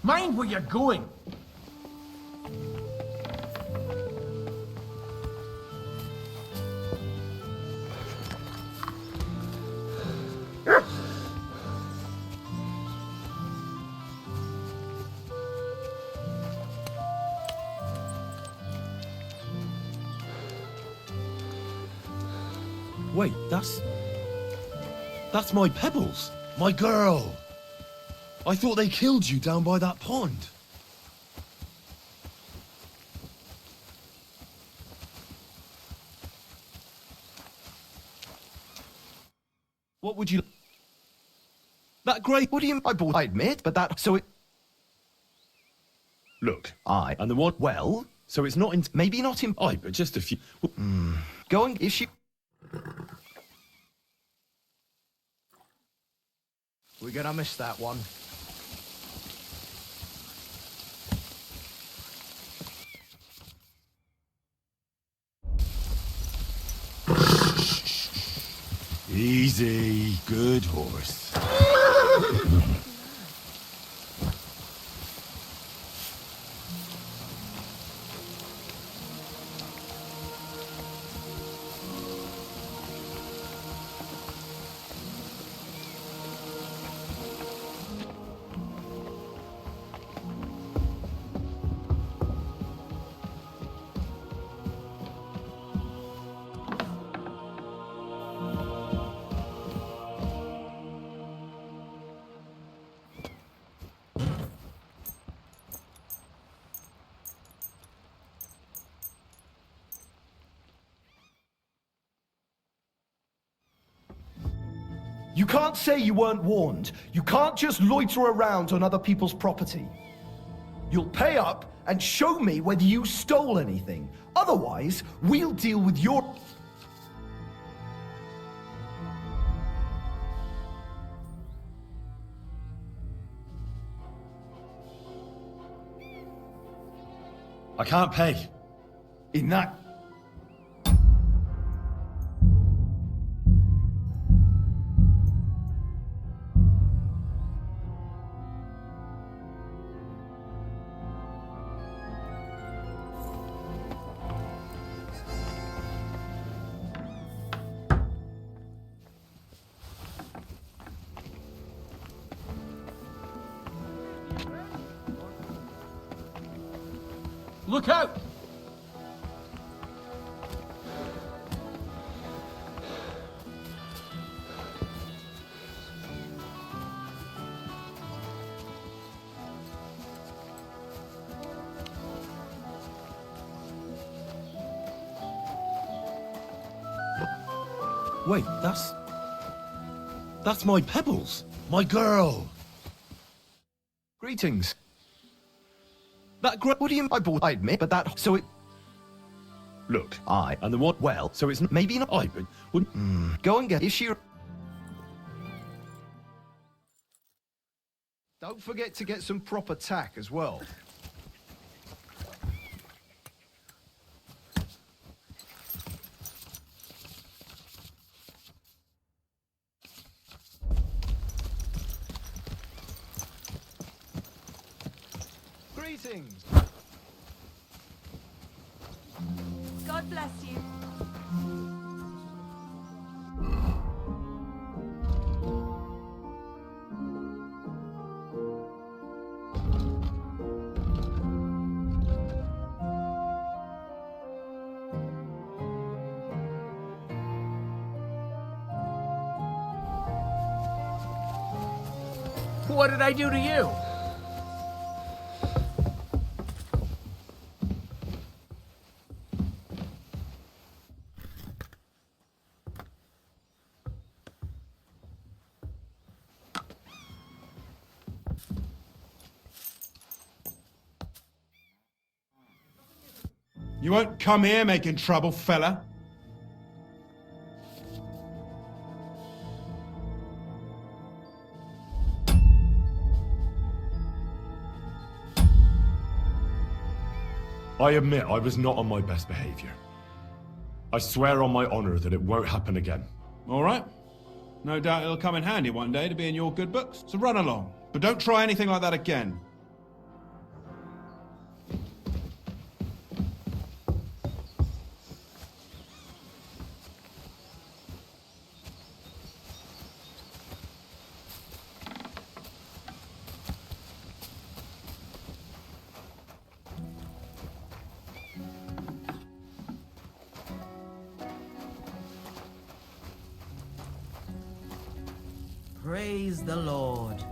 Mind where you're going. Wait, that's my pebbles. My girl. I thought they killed you down by that pond. What would you... That great... What do you... I admit, but that... So it... Look. And the what? Well... So it's not in... Maybe not in... but just a few... Going issue... We're gonna miss that one. Easy, good horse. You can't say you weren't warned. You can't just loiter around on other people's property. You'll pay up and show me whether you stole anything. Otherwise, we'll deal with your... I can't pay. In that... Look out! Wait, that's my Pebbles, my girl. Greetings. That What do you... I admit, but that... So it... Look. And the what? Well, so it's... Maybe not... but wouldn't... Go and get... Issue... Don't forget to get some proper tack as well. Greetings. God bless you. What did I do to you? You won't come here making trouble, fella. I admit I was not on my best behavior. I swear on my honor that it won't happen again. All right. No doubt it'll come in handy one day to be in your good books. So run along. But don't try anything like that again. Praise the Lord.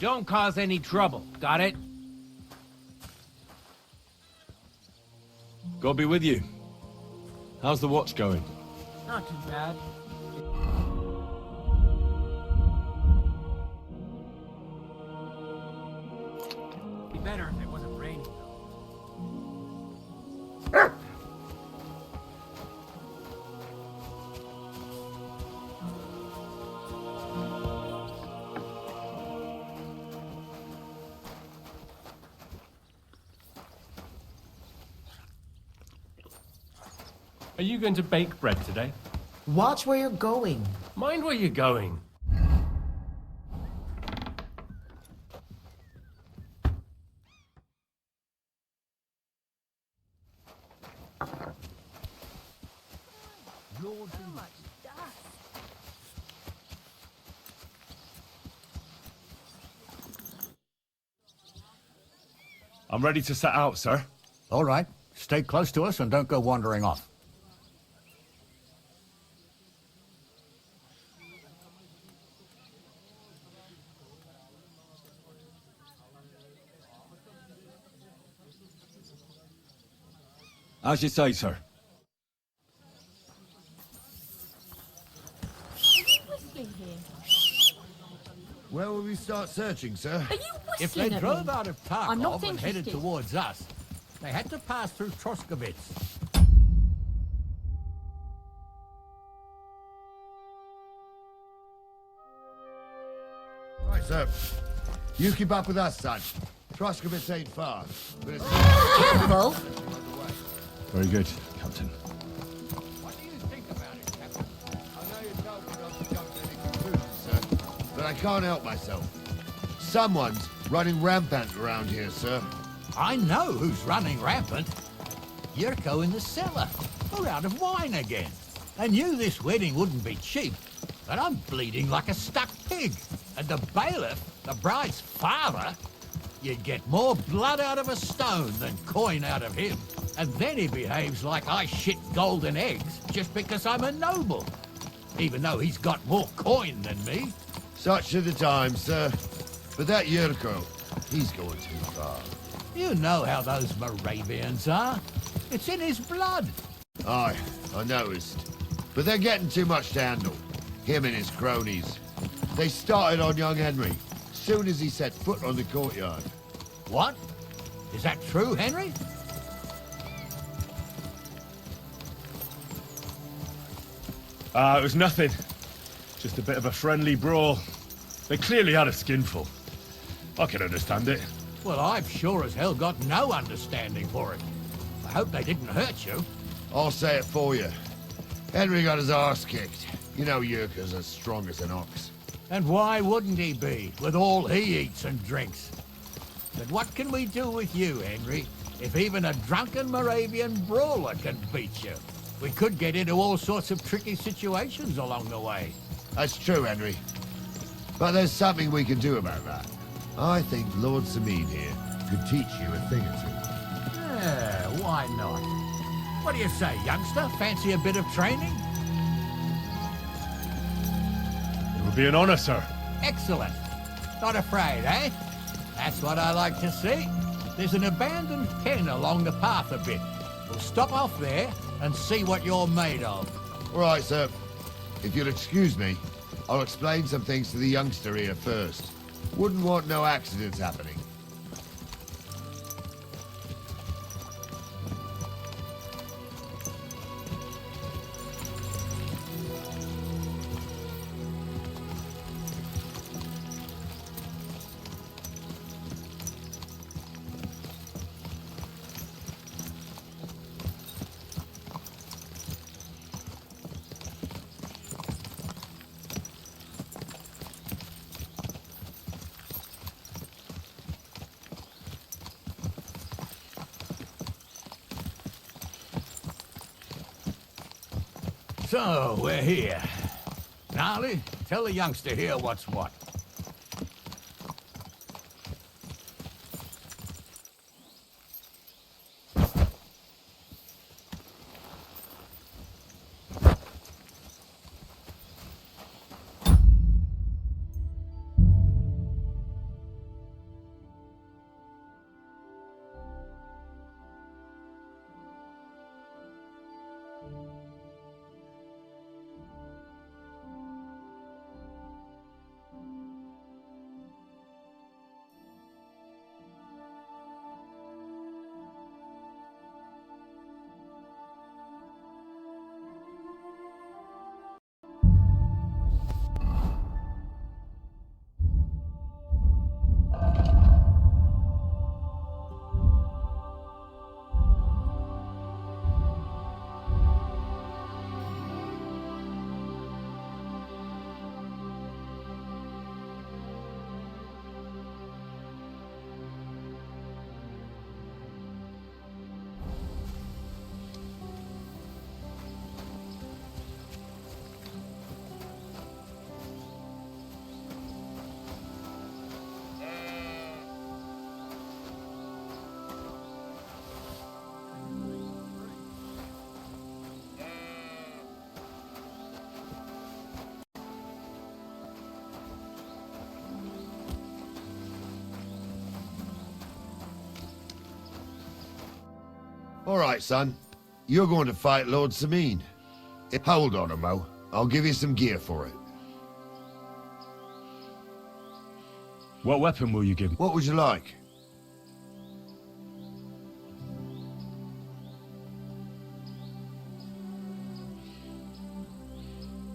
Don't cause any trouble, got it? God be with you. How's the watch going? Not too bad. Be better if it wasn't raining, though. Are you going to bake bread today? Watch where you're going. Mind where you're going. Lord, too much dust. I'm ready to set out, sir. All right. Stay close to us and don't go wandering off. As you say, sir. Where will we start searching, sir? Are you If they whistling at drove me? out of I'm not Tarkov and headed interested. towards us, they had to pass through Troskowitz. Right, sir. You keep up with us, son. Troskowitz ain't far, but it's... Careful! Very good, Captain. What do you think about it, Captain? I know you told me not to jump to any conclusions, sir, but I can't help myself. Someone's running rampant around here, sir. I know who's running rampant. Yurko in the cellar. We're out of wine again. I knew this wedding wouldn't be cheap, but I'm bleeding like a stuck pig. And the bailiff, the bride's father, you'd get more blood out of a stone than coin out of him. And then he behaves like I shit golden eggs just because I'm a noble. Even though he's got more coin than me. Such are the times, sir. But that Yurko, he's going too far. You know how those Moravians are. It's in his blood. Aye, I noticed. But they're getting too much to handle. Him and his cronies. They started on young Henry, soon as he set foot on the courtyard. What? Is that true, Henry? It was nothing. Just a bit of a friendly brawl. They clearly had a skinful. I can understand it. Well, I've sure as hell got no understanding for it. I hope they didn't hurt you. I'll say it for you. Henry got his arse kicked. You know Yurka's as strong as an ox. And why wouldn't he be, with all he eats and drinks? But what can we do with you, Henry, if even a drunken Moravian brawler can beat you? We could get into all sorts of tricky situations along the way. That's true, Henry. But there's something we can do about that. I think Lord Sameen here could teach you a thing or two. Yeah, why not? What do you say, youngster? Fancy a bit of training? It would be an honor, sir. Excellent. Not afraid, eh? That's what I like to see. There's an abandoned pen along the path a bit. We'll stop off there and see what you're made of. All right, sir. If you'll excuse me, I'll explain some things to the youngster here first. Wouldn't want no accidents happening. So, we're here. Gnarly, tell the youngster here what's what. All right, son. You're going to fight Lord Sameen. Hold on, Mo. I'll give you some gear for it. What weapon will you give me? What would you like?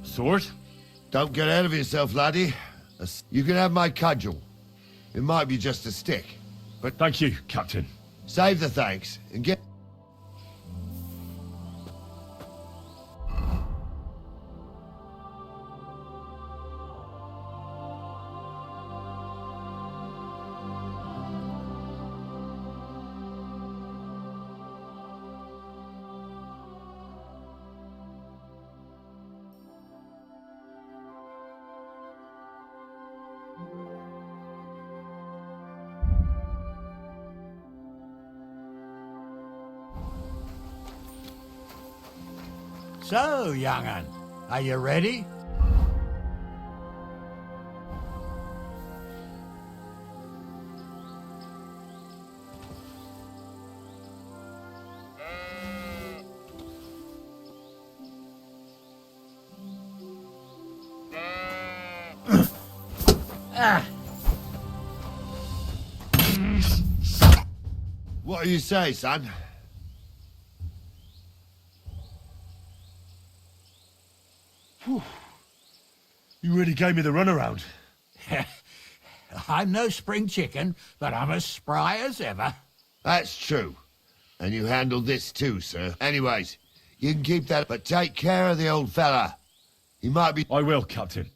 Sword? Don't get ahead of yourself, laddie. You can have my cudgel. It might be just a stick, but... Thank you, Captain. Save the thanks, and get... So, young'un, are you ready? What do you say, son? Whew. You really gave me the runaround. I'm no spring chicken, but I'm as spry as ever. That's true. And you handled this too, sir. Anyways, you can keep that, but take care of the old fella. He might be... I will, Captain.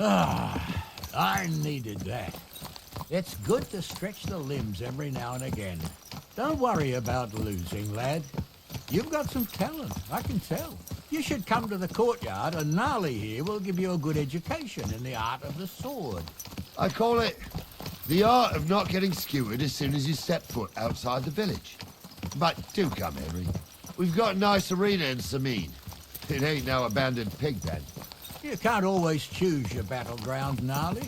Ah, I needed that. It's good to stretch the limbs every now and again. Don't worry about losing, lad. You've got some talent, I can tell. You should come to the courtyard and Gnarly here will give you a good education in the art of the sword. I call it the art of not getting skewered as soon as you step foot outside the village. But do come, Henry. We've got a nice arena in Sameen. It ain't no abandoned pig pen. You can't always choose your battleground, Gnarly.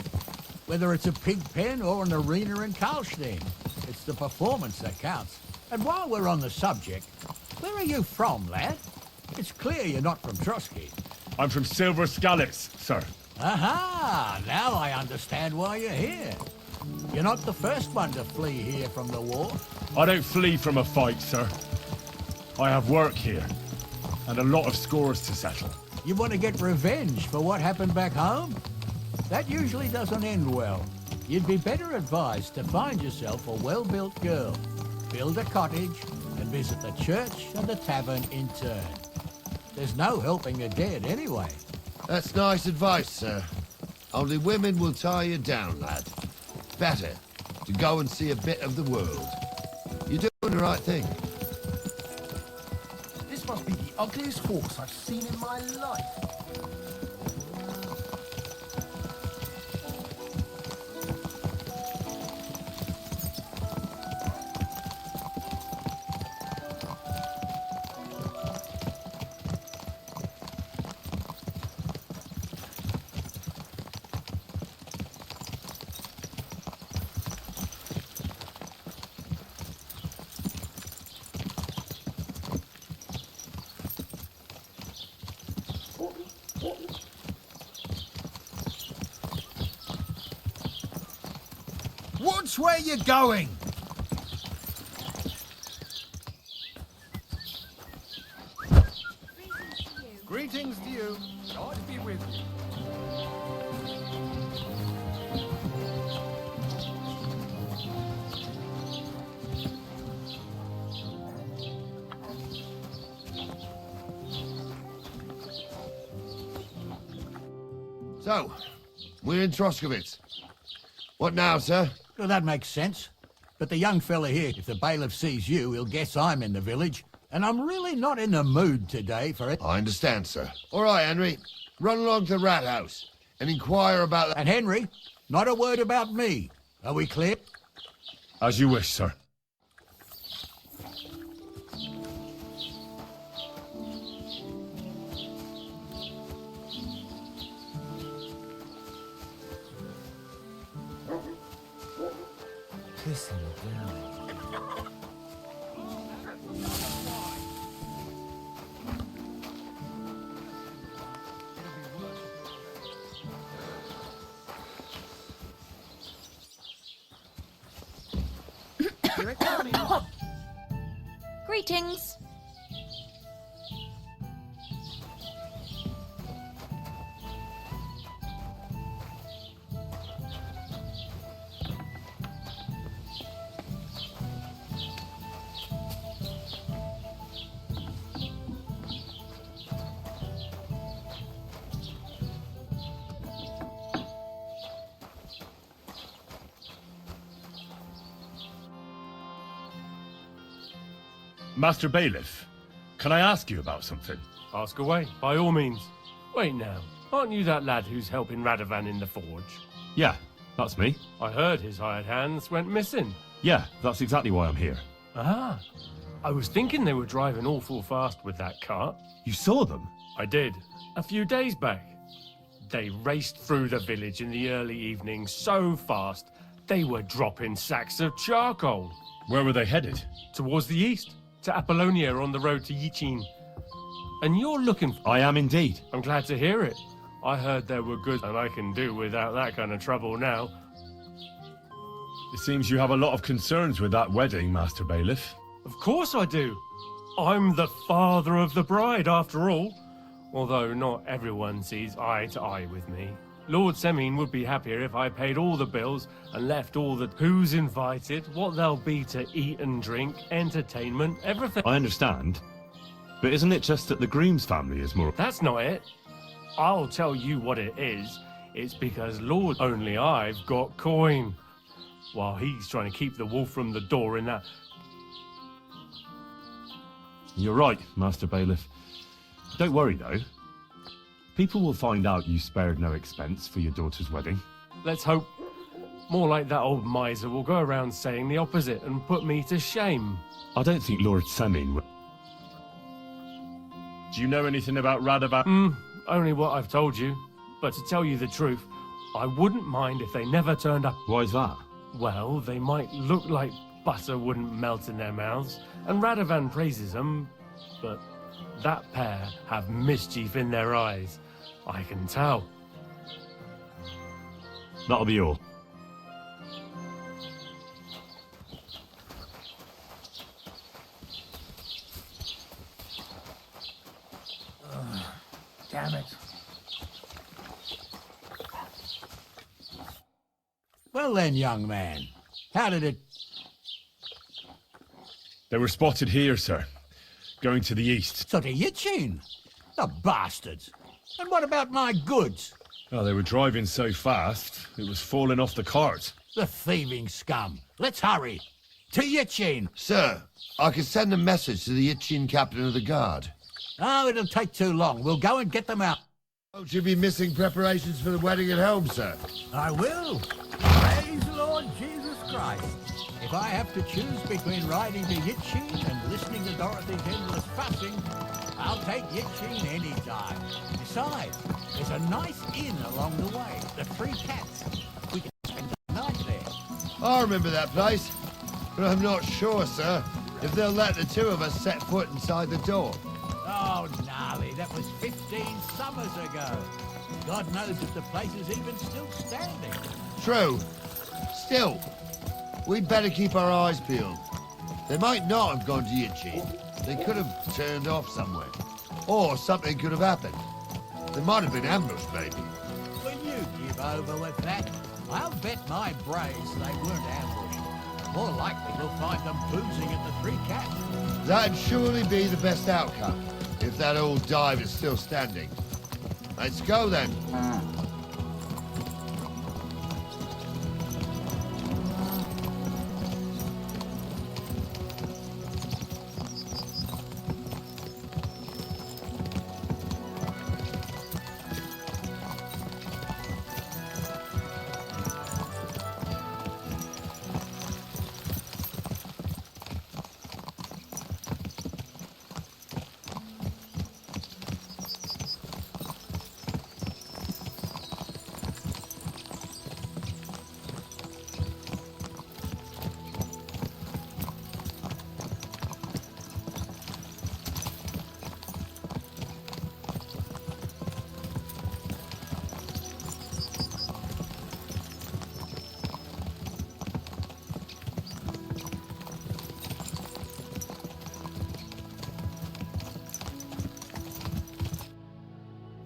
Whether it's a pig pen or an arena in Karlstein, it's the performance that counts. And while we're on the subject, where are you from, lad? It's clear you're not from Trotsky. I'm from Silver Scallops, sir. Aha! Now I understand why you're here. You're not the first one to flee here from the war. I don't flee from a fight, sir. I have work here, and a lot of scores to settle. You want to get revenge for what happened back home? That usually doesn't end well. You'd be better advised to find yourself a well-built girl, build a cottage, and visit the church and the tavern in turn. There's no helping the dead anyway. That's nice advice, sir. Only women will tie you down, lad. Better to go and see a bit of the world. You're doing the right thing. This must be the ugliest horse I've seen in my life. Watch where you're going! Greetings to you. God be with you. So, we're in Troskovitz. What now, sir? Well, that makes sense. But the young fella here, if the bailiff sees you, he'll guess I'm in the village. And I'm really not in the mood today for it. I understand, sir. All right, Henry. Run along to the rat house and inquire about... And Henry, not a word about me. Are we clear? As you wish, sir. Kissing down. Greetings. Master Bailiff, can I ask you about something? Ask away, by all means. Wait now, aren't you that lad who's helping Radovan in the forge? Yeah, that's me. I heard his hired hands went missing. Yeah, that's exactly why I'm here. Ah, I was thinking they were driving awful fast with that cart. You saw them? I did, a few days back. They raced through the village in the early evening so fast, they were dropping sacks of charcoal. Where were they headed? Towards the east. To Apollonia on the road to Yichin. And you're looking for... I am indeed. I'm glad to hear it. I heard there were goods, and I can do without that kind of trouble now. It seems you have a lot of concerns with that wedding, Master Bailiff. Of course I do. I'm the father of the bride, after all. Although not everyone sees eye to eye with me. Lord Semin would be happier if I paid all the bills and left all the who's invited, what there'll be to eat and drink, entertainment, everything. I understand. But isn't it just that the groom's family is more... That's not it. I'll tell you what it is. It's because Lord only I've got coin. While he's trying to keep the wolf from the door in that... You're right, Master Bailiff. Don't worry, though. People will find out you spared no expense for your daughter's wedding. Let's hope. More like that old miser will go around saying the opposite and put me to shame. I don't think Lord Semin will... Do you know anything about Radovan? Only what I've told you. But to tell you the truth, I wouldn't mind if they never turned up. Why is that? Well, they might look like butter wouldn't melt in their mouths, and Radovan praises them, but that pair have mischief in their eyes. I can tell. That'll be all. Damn it. Well then, young man, how did it... They were spotted here, sir. Going to the east. So to Yichin? The bastards. And what about my goods? Oh, they were driving so fast, it was falling off the cart. The thieving scum. Let's hurry. To Yichin. Sir, I can send a message to the Yichin captain of the guard. Oh, it'll take too long. We'll go and get them out. Won't you be missing preparations for the wedding at home, sir? I will. Praise the Lord Jesus Christ. If I have to choose between riding to Yichin and listening to Dorothy's endless fussing, I'll take Yichin any time. Besides, there's a nice inn along the way, the Three Cats. We can spend the night there. I remember that place, but I'm not sure, sir, if they'll let the two of us set foot inside the door. Oh, gnarly, that was 15 summers ago. God knows if the place is even still standing. True. Still, we'd better keep our eyes peeled. They might not have gone to Yichin. They could have turned off somewhere. Or something could have happened. They might have been ambushed, maybe. Will you give over with that? I'll bet my brains they weren't ambushed. More likely we'll find them boozing at the Three Cats. That'd surely be the best outcome, if that old dive is still standing. Let's go, then.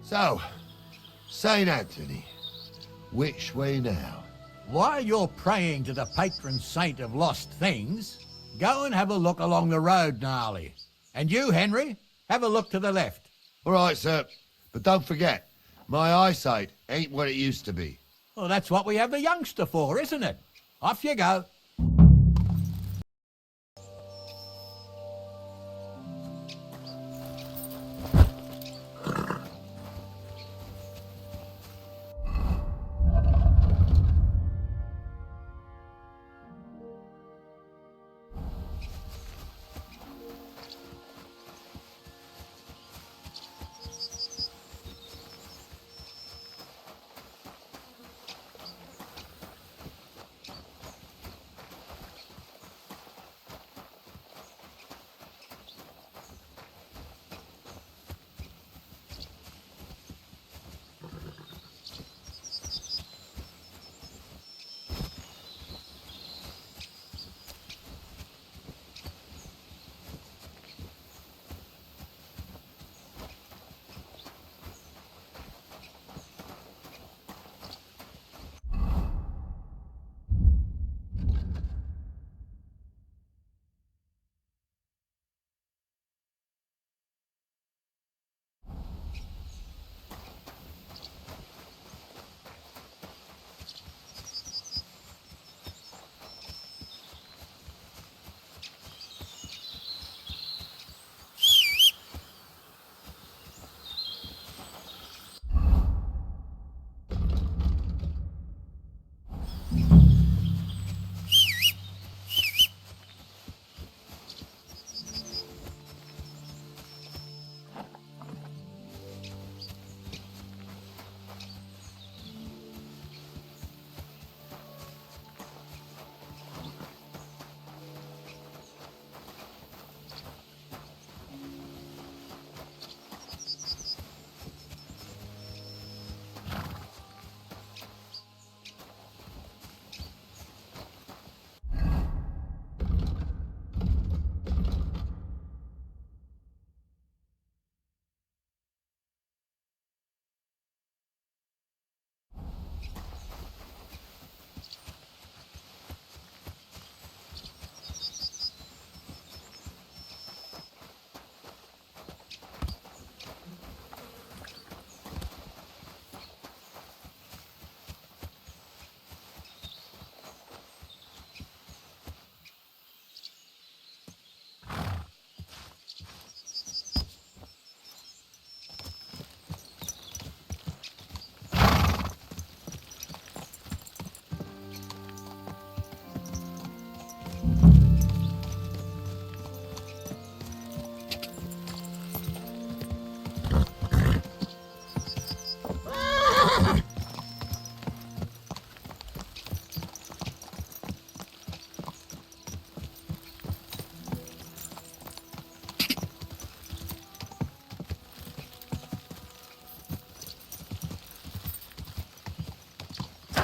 So, St. Anthony, which way now? While you're praying to the patron saint of lost things, go and have a look along the road, Gnarly. And you, Henry, have a look to the left. All right, sir. But don't forget, my eyesight ain't what it used to be. Well, that's what we have the youngster for, isn't it? Off you go.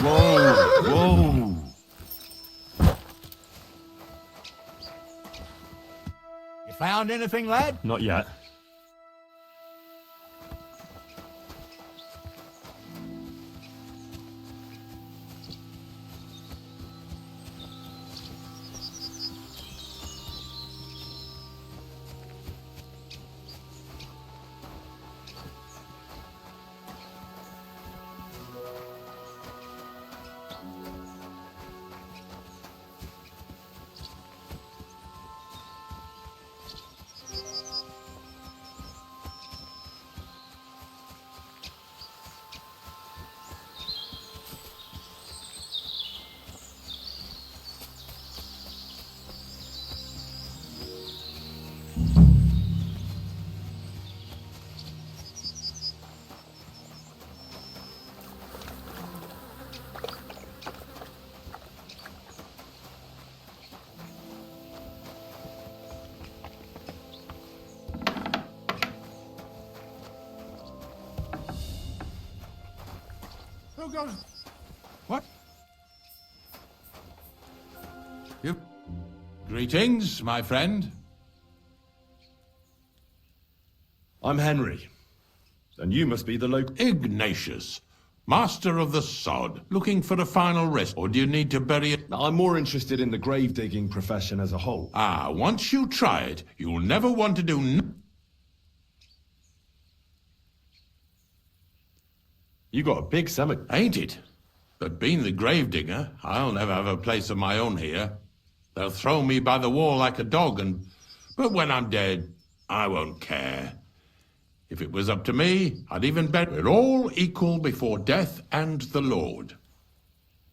Whoa, whoa. You found anything, lad? Not yet. Who goes? What? You? Greetings, my friend. I'm Henry. And you must be the local... Ignatius, master of the sod, looking for a final rest, or do you need to bury it? I'm more interested in the grave digging profession as a whole. Ah, once you try it, you'll never want to do You got a big cemetery. Ain't it? But being the gravedigger, I'll never have a place of my own here. They'll throw me by the wall like a dog, but when I'm dead, I won't care. If it was up to me, I'd even bet we're all equal before death and the Lord.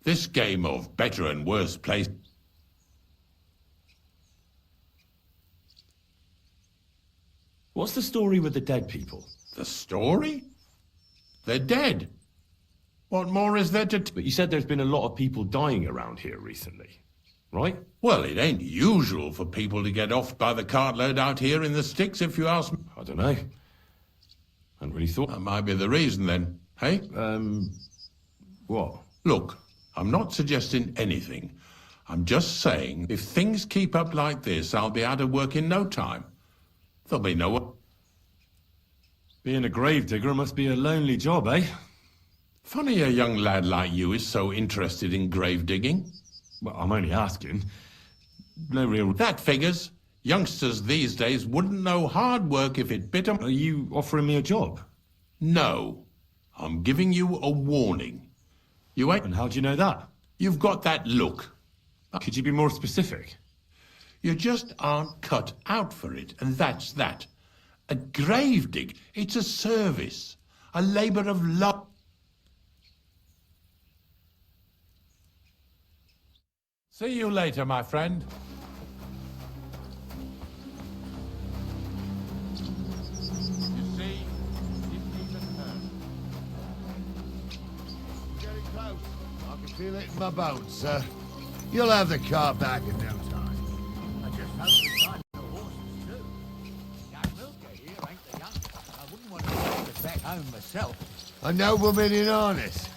This game of better and worse place... What's the story with the dead people? The story? They're dead. What more is there to... But you said there's been a lot of people dying around here recently, right? Well, it ain't usual for people to get off by the cartload out here in the sticks, if you ask me. I don't know. Hadn't really thought... That might be the reason, then, hey? What? Look, I'm not suggesting anything. I'm just saying, if things keep up like this, I'll be out of work in no time. There'll be no one... Being a gravedigger must be a lonely job, eh? Funny a young lad like you is so interested in grave digging. Well, I'm only asking. No real... That figures. Youngsters these days wouldn't know hard work if it bit 'em. Are you offering me a job? No. I'm giving you a warning. You ain't... And how do you know that? You've got that look. Could you be more specific? You just aren't cut out for it, and that's that. A grave dig, it's a service. A labour of love. See you later, my friend. You see, it even hurt. Getting close. I can feel it in my bones, sir. You'll have the car back in no time. I just hope we find the horses too. Young Milker here ain't the youngest. I wouldn't want to take it back home myself. A nobleman in harness.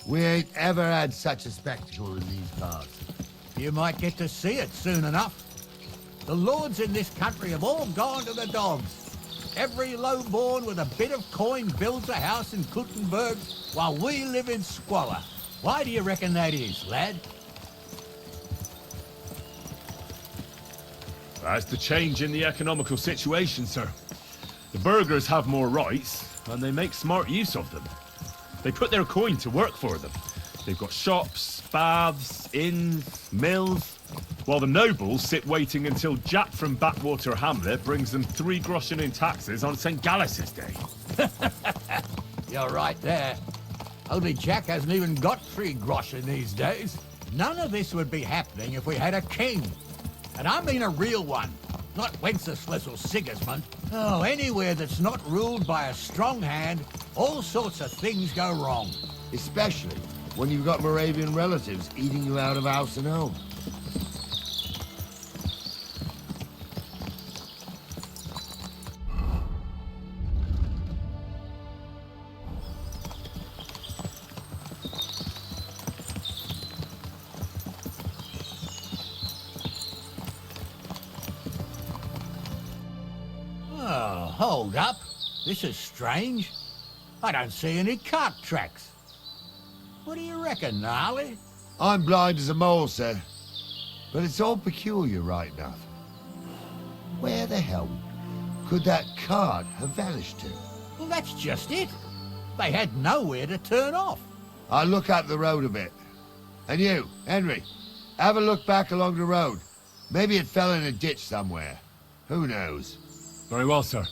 We ain't ever had such a spectacle in these parts. You might get to see it soon enough. The lords in this country have all gone to the dogs. Every low-born with a bit of coin builds a house in Kuttenberg while we live in squalor. Why do you reckon that is, lad? That's the change in the economical situation, sir. The burghers have more rights, and they make smart use of them. They put their coin to work for them. They've got shops, baths, inns, mills, while the nobles sit waiting until Jack from Backwater Hamlet brings them 3 groschen in taxes on St. Gallus's Day. You're right there. Only Jack hasn't even got 3 groschen these days. None of this would be happening if we had a king. And I mean a real one, not Wenceslas or Sigismund. Oh, anywhere that's not ruled by a strong hand, all sorts of things go wrong. Especially when you've got Moravian relatives eating you out of house and home. Oh, hold up. This is strange. I don't see any cart tracks. What do you reckon, Gnarly? I'm blind as a mole, sir. But it's all peculiar right enough. Where the hell could that cart have vanished to? Well, that's just it. They had nowhere to turn off. I'll look up the road a bit. And you, Henry, have a look back along the road. Maybe it fell in a ditch somewhere. Who knows? Very well, sir.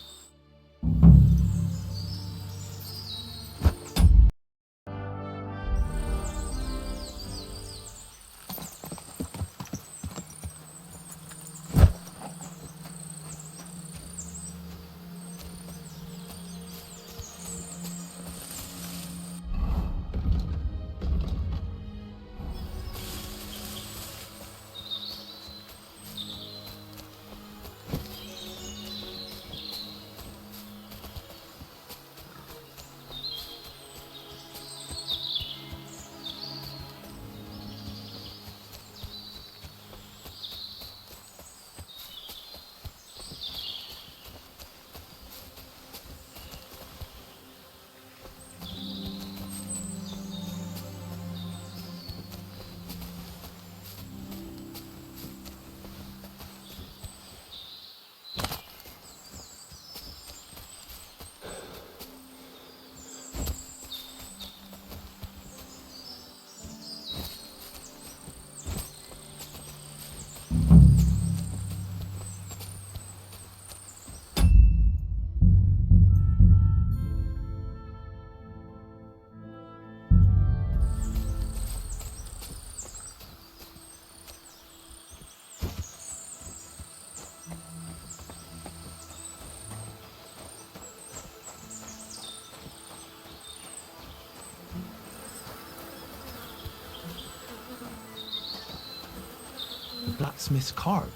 blacksmith's cart.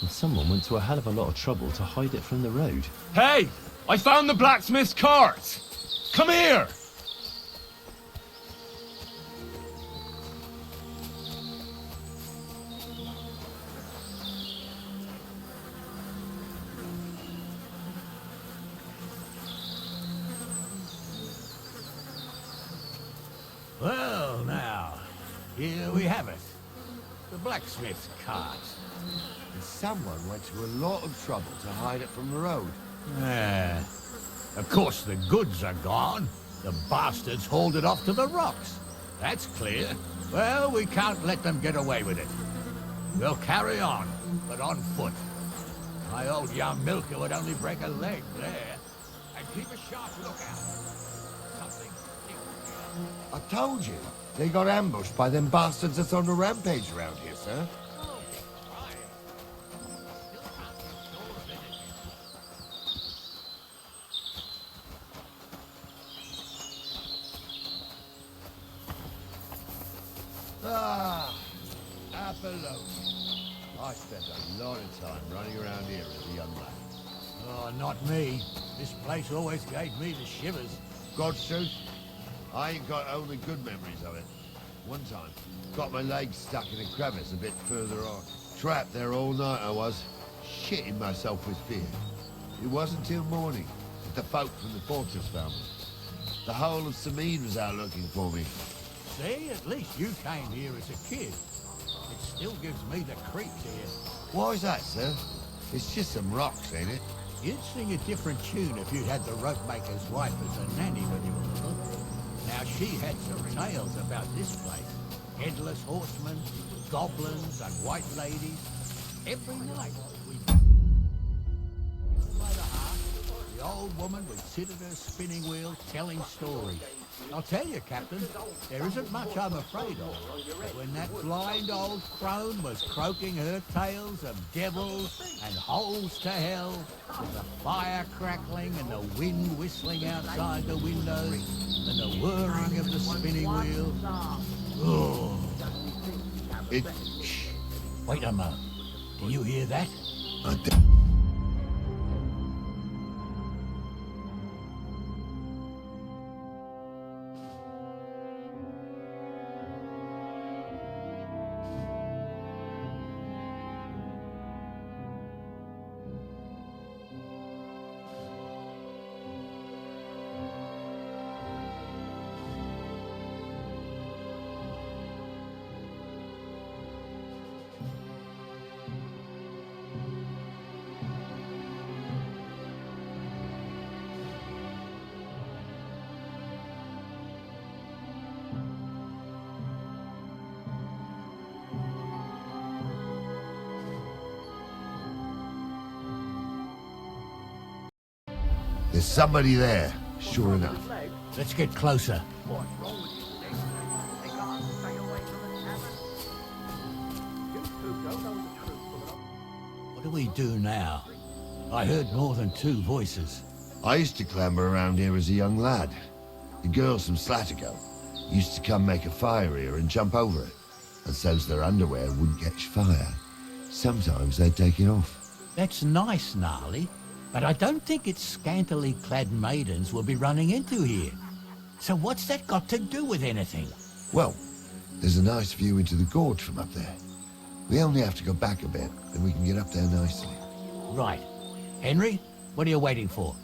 And someone went to a hell of a lot of trouble to hide it from the road. Hey! I found the blacksmith's cart! Come here! Well, now, here we have it. The blacksmith's cart. And someone went to a lot of trouble to hide it from the road. Yeah. Of course, the goods are gone. The bastards hauled it off to the rocks. That's clear. Well, we can't let them get away with it. We'll carry on, but on foot. My old young milker would only break a leg there. And keep a sharp lookout. Something... I told you, they got ambushed by them bastards that's on the rampage around here, sir. Ah, Apollonia. I spent a lot of time running around here as a young lad. Oh, not me. This place always gave me the shivers. God's truth, I ain't got only good memories of it. One time, got my legs stuck in a crevice a bit further on. Trapped there all night I was, shitting myself with fear. It wasn't till morning that the folk from the fortress found me. The whole of Sameen was out looking for me. See, at least you came here as a kid. It still gives me the creeps here. Why's that, sir? It's just some rocks, ain't it? You'd sing a different tune if you'd had the rope maker's wife as a nanny when you were little. Now, she had some tales about this place. Headless horsemen, goblins, and white ladies. Every night, by the hearth, the old woman would sit at her spinning wheel telling stories. I'll tell you, Captain, there isn't much I'm afraid of. But when that blind old crone was croaking her tales of devils and holes to hell, with the fire crackling and the wind whistling outside the windows, and the whirring of the spinning wheel. Oh. Shh. Wait a moment. Do you hear that? There's somebody there, sure enough. Let's get closer. What do we do now? I heard more than two voices. I used to clamber around here as a young lad. The girls from Slatigo used to come make a fire here and jump over it. And so's their underwear wouldn't catch fire. Sometimes they'd take it off. That's nice, Gnarly. But I don't think it's scantily clad maidens we'll be running into here. So what's that got to do with anything? Well, there's a nice view into the gorge from up there. We only have to go back a bit, and we can get up there nicely. Right. Henry, what are you waiting for?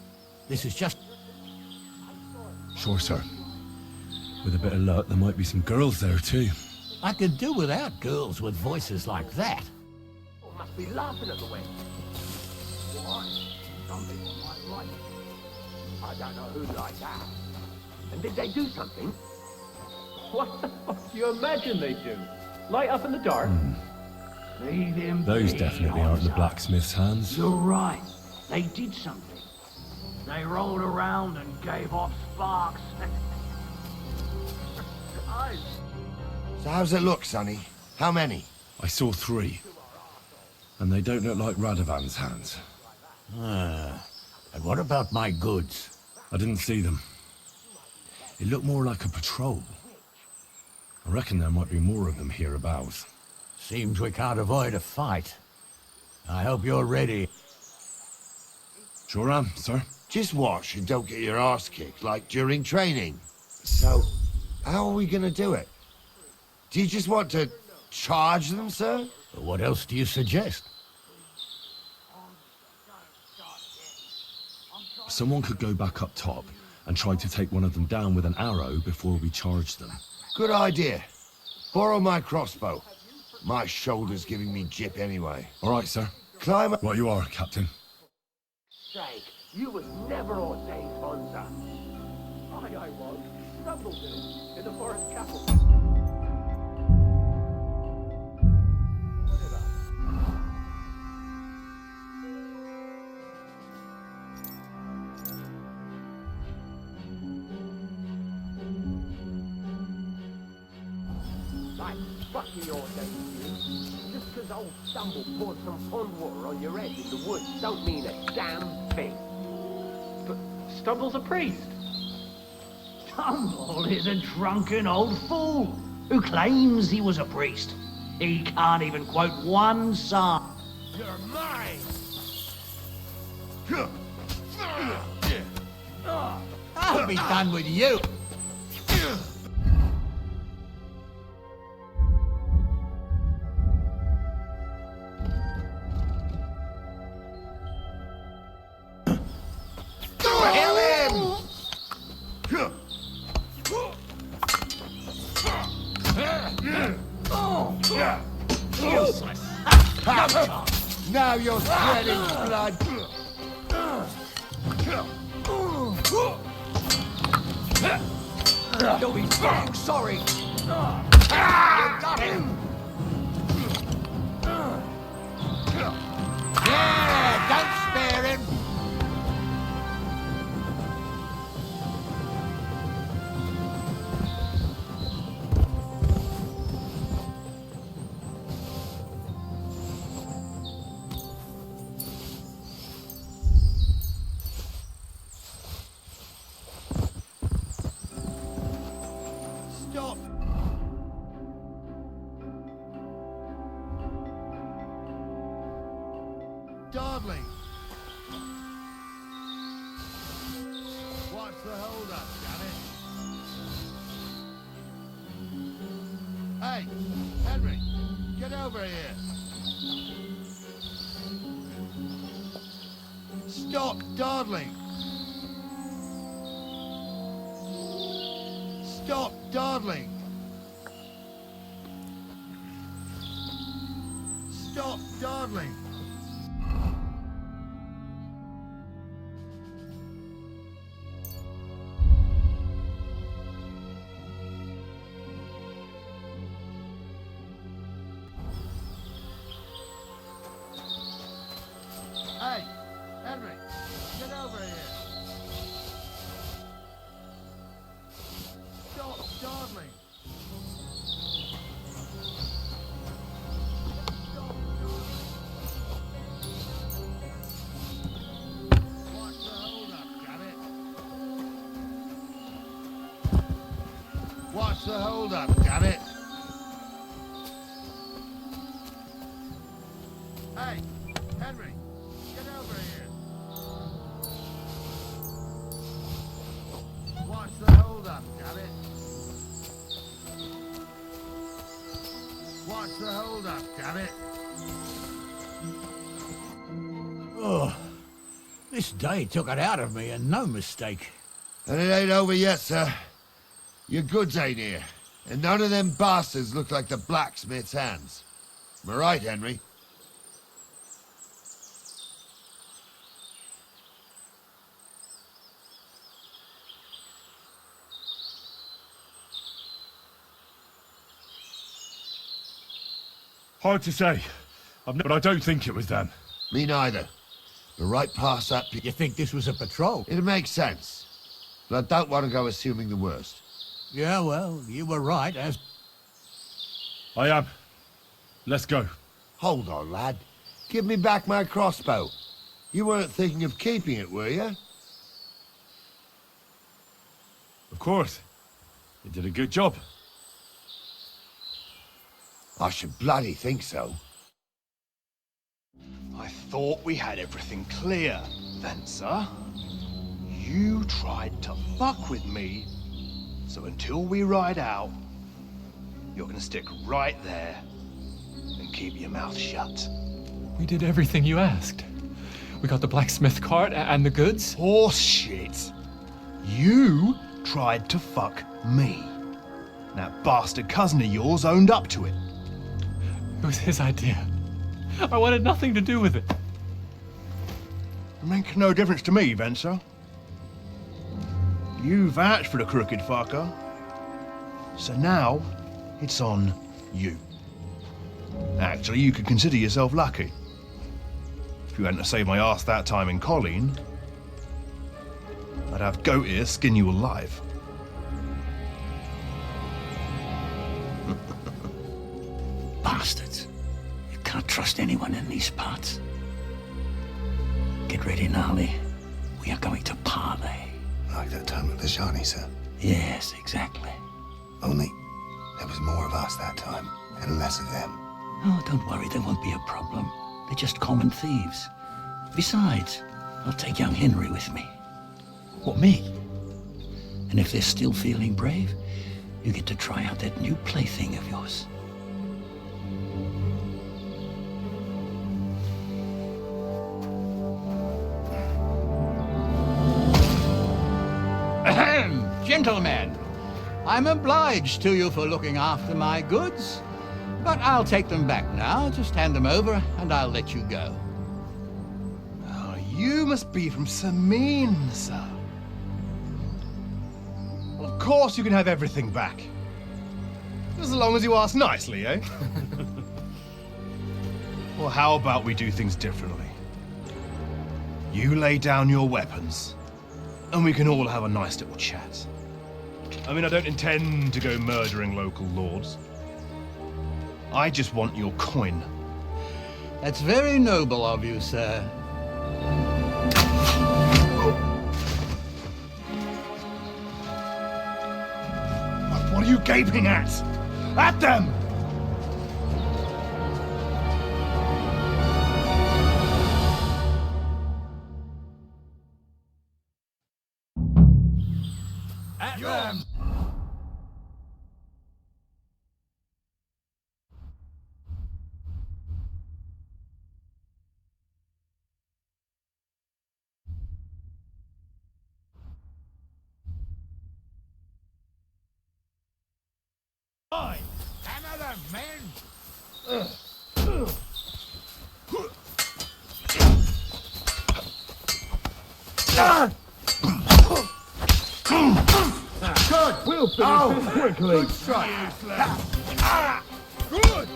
This is just... Sure, sir. With a bit of luck, there might be some girls there, too. I could do without girls with voices like that. Must be laughing at the way. Why? Something on my right. I don't know who'd like that. And did they do something? What the fuck do you imagine they do? Light up in the dark? Leave him Those be, definitely aren't the Hodgson. blacksmith's hands. You're right. They did something. They rolled around and gave off sparks. Eyes. So how's it look, Sonny? How many? I saw 3. And they don't look like Radovan's hands. And what about my goods? I didn't see them. It looked more like a patrol. I reckon there might be more of them hereabouts. Seems we can't avoid a fight. I hope you're ready. Sure am, sir. Just watch and don't get your arse kicked like during training. So, how are we gonna do it? Do you just want to charge them, sir? What else do you suggest? Someone could go back up top and try to take one of them down with an arrow before we charge them. Good idea. Borrow my crossbow. My shoulder's giving me jip anyway. All right, sir. Climb up. Right you are, Captain. Sake, you was never ordained sponsor. I was. Stumbled in the forest chapel. Like, fuck you ordained you. Just 'cause old Stumble poured some pond water on your head in the woods don't mean a damn thing. But Stumble's a priest. Stumble is a drunken old fool who claims he was a priest. He can't even quote one psalm. You're mine! I'll be done with you. Now you're sweating blood. You'll be damn sorry. You got him. Yeah, don't spare him. Stop. Darling. What's the hold up, damn it? Hey, Henry, get over here. Stop dawdling. Stop dawdling. Stop dawdling. Hey, Henry, get over here. Stop dawdling. Watch the hold up, damn it. Watch the hold up, damn it. Hey, Henry, get over here. Watch the hold up, damn it. Watch the hold up, damn it. Oh, this day took it out of me, and no mistake. And it ain't over yet, sir. Your goods ain't here. And none of them bastards look like the blacksmith's hands. Am I right, Henry? Hard to say. But I don't think it was them. Me neither. But right past that... You think this was a patrol? It makes sense. But I don't want to go assuming the worst. Yeah, well, you were right, as... I am. Let's go. Hold on, lad. Give me back my crossbow. You weren't thinking of keeping it, were you? Of course. You did a good job. I should bloody think so. I thought we had everything clear, Venser. You tried to fuck with me, so until we ride out, you're gonna stick right there and keep your mouth shut. We did everything you asked. We got the blacksmith cart and the goods. Horse shit. You tried to fuck me. That bastard cousin of yours owned up to it. It was his idea. I wanted nothing to do with it. It make no difference to me, Venser. You vouched for the crooked fucker. So now, it's on you. Actually, you could consider yourself lucky. If you hadn't have saved my ass that time in Colleen, I'd have goat ear skin you alive. Bastards. You can't trust anyone in these parts. Get ready, Gnarly. We are going to parley. Like that time with the Shawnee, sir? Yes, exactly. Only there was more of us that time, and less of them. Oh, don't worry, there won't be a problem. They're just common thieves. Besides, I'll take young Henry with me. What, me? And if they're still feeling brave, you get to try out that new plaything of yours. Ahem, gentlemen, I'm obliged to you for looking after my goods, but I'll take them back now. Just hand them over and I'll let you go. Oh, you must be from Samin, sir. Of course you can have everything back. Just as long as you ask nicely, eh? Well, how about we do things differently? You lay down your weapons, and we can all have a nice little chat. I mean, I don't intend to go murdering local lords. I just want your coin. That's very noble of you, sir. What are you gaping at? At them! At them! Hammer them, men! Good! We'll finish this quickly! Good strike! Good!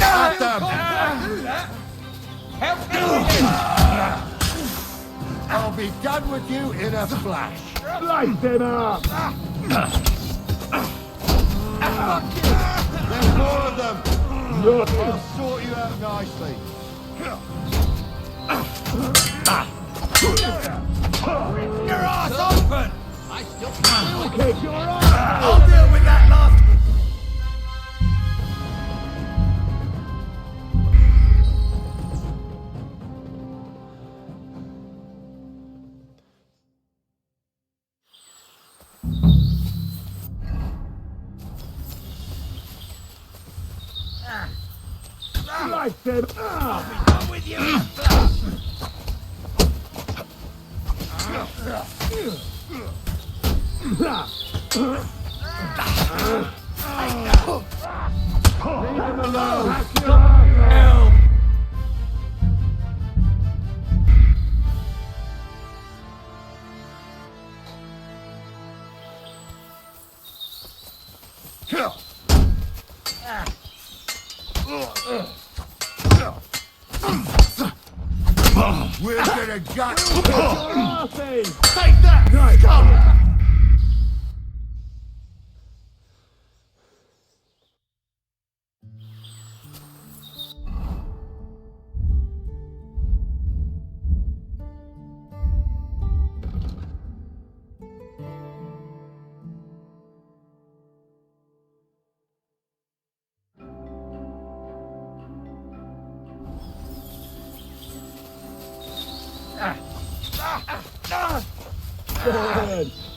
At them! Help me! I'll be done with you in a flash! Slice them up! There's more of them! I'll sort you out nicely. Your ass open! I still Okay, you're on! I'll deal with that last... Slice them up! I'll be done with you in a flash! Leave him alone! Help! We're gonna gut Take that! Nice. Come!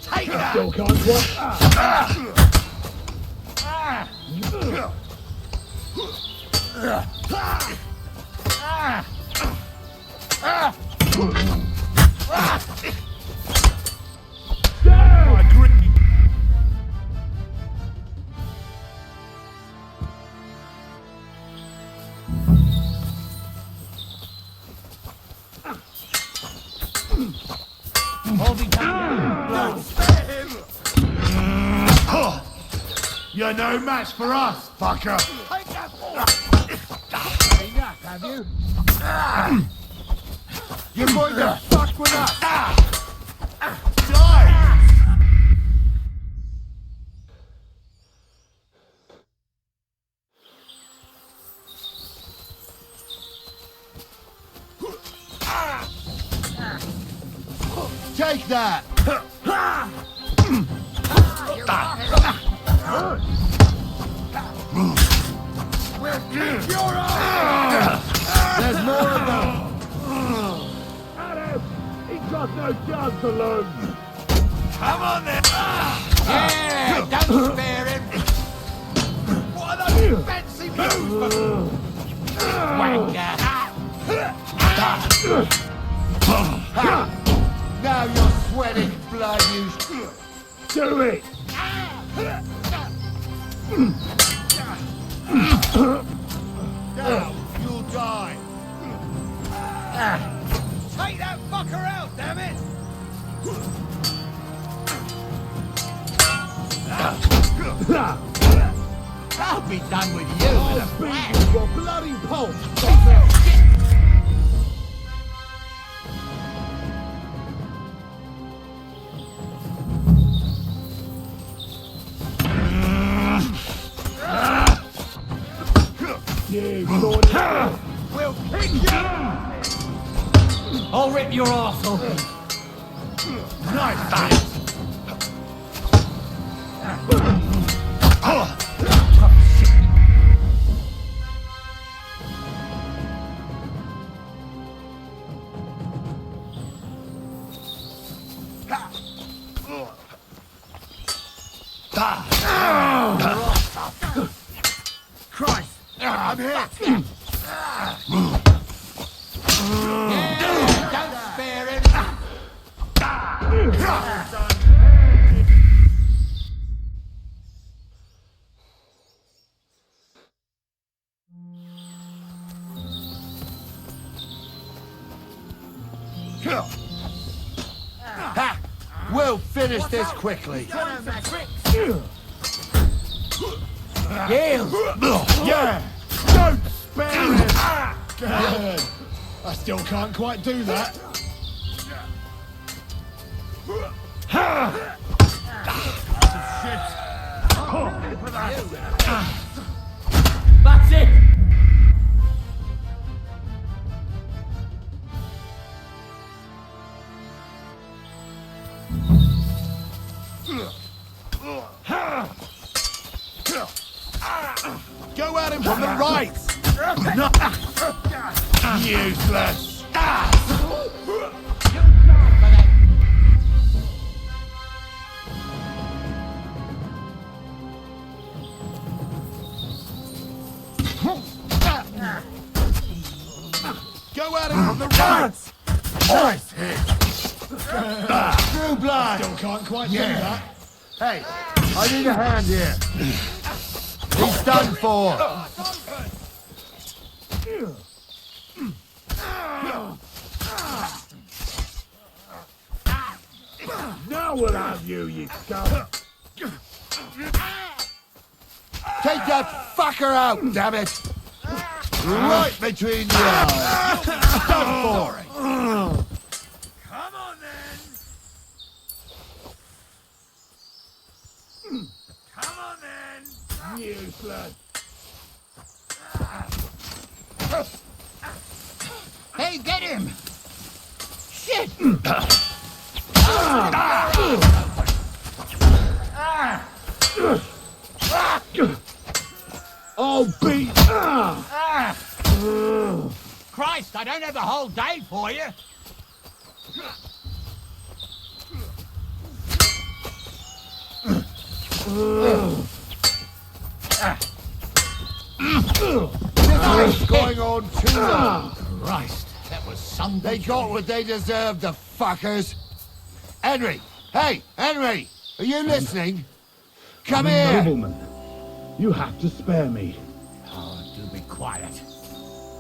Take that! Still can't quite. You're no match for us, fucker. Enough, have you? You're going to fuck with us. Die! Take that! We'll kick your ass! There's more of them! Adam, he's got no chance alone. Come on then! Yeah, don't spare him! What are those fancy moves? Wanker! Now you're sweating blood, you... Do it! Now you'll die! Take that fucker out, damn it! I'll be done with you in a flash! Your bloody pulse! We'll kick you! I'll rip your arse open! Nice! Christ! I'm hit! Don't spare him! Ha! We'll finish this quickly. Yeah! Don't spare it! Good. I still can't quite do that. That's it! Go at him from the right! Useless! Go at him from the right! Nice hit! True blood! Still can't quite do that. Hey, I need a hand here. He's done for. Now we'll have you, you scum. Take that fucker out, damn it! Right between the eyes. Done for it. Come on then! Come on then! Useless. Hey, get him! Shit! Oh, beat! Christ, I don't have the whole day for you. What's going on too long? Christ, that was some... They got what they deserved, the fuckers. Henry! Hey, Henry! Are you listening? Come I'm here! a nobleman. You have to spare me. Oh, do be quiet.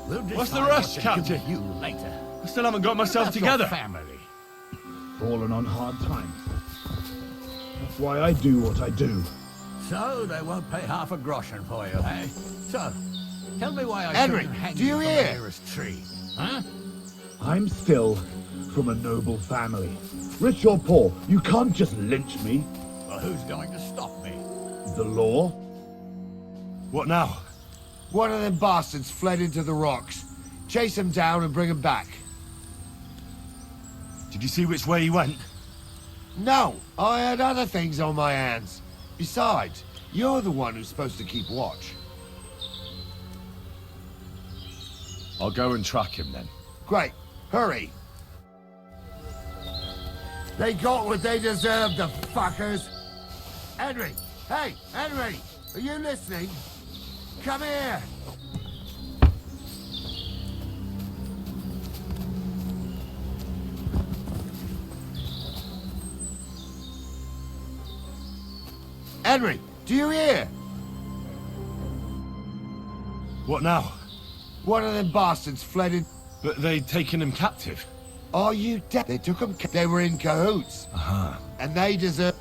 We'll What's the decide rush, what to do Captain? with you later. I still haven't got myself That's together. Your family. Fallen on hard times. That's why I do what I do. So they won't pay half a groschen for you, eh? So, tell me why I Henry, shouldn't hang do you from hear? the nearest tree, huh? I'm still from a noble family. Rich or poor, you can't just lynch me. Well, who's going to stop me? The law? What now? One of them bastards fled into the rocks. Chase him down and bring him back. Did you see which way he went? No, I had other things on my hands. Besides, you're the one who's supposed to keep watch. I'll go and track him then. Great, hurry. They got what they deserved, the fuckers. Henry, hey, Henry, are you listening? Come here. Henry, do you hear? What now? One of them bastards fled in... But they'd taken him captive. Are you dead? They took him... They were in cahoots. Uh-huh. And they deserve...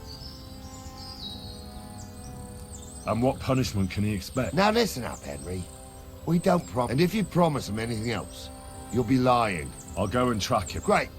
And what punishment can he expect? Now listen up, Henry. We don't promise... And if you promise him anything else, you'll be lying. I'll go and track him. Great.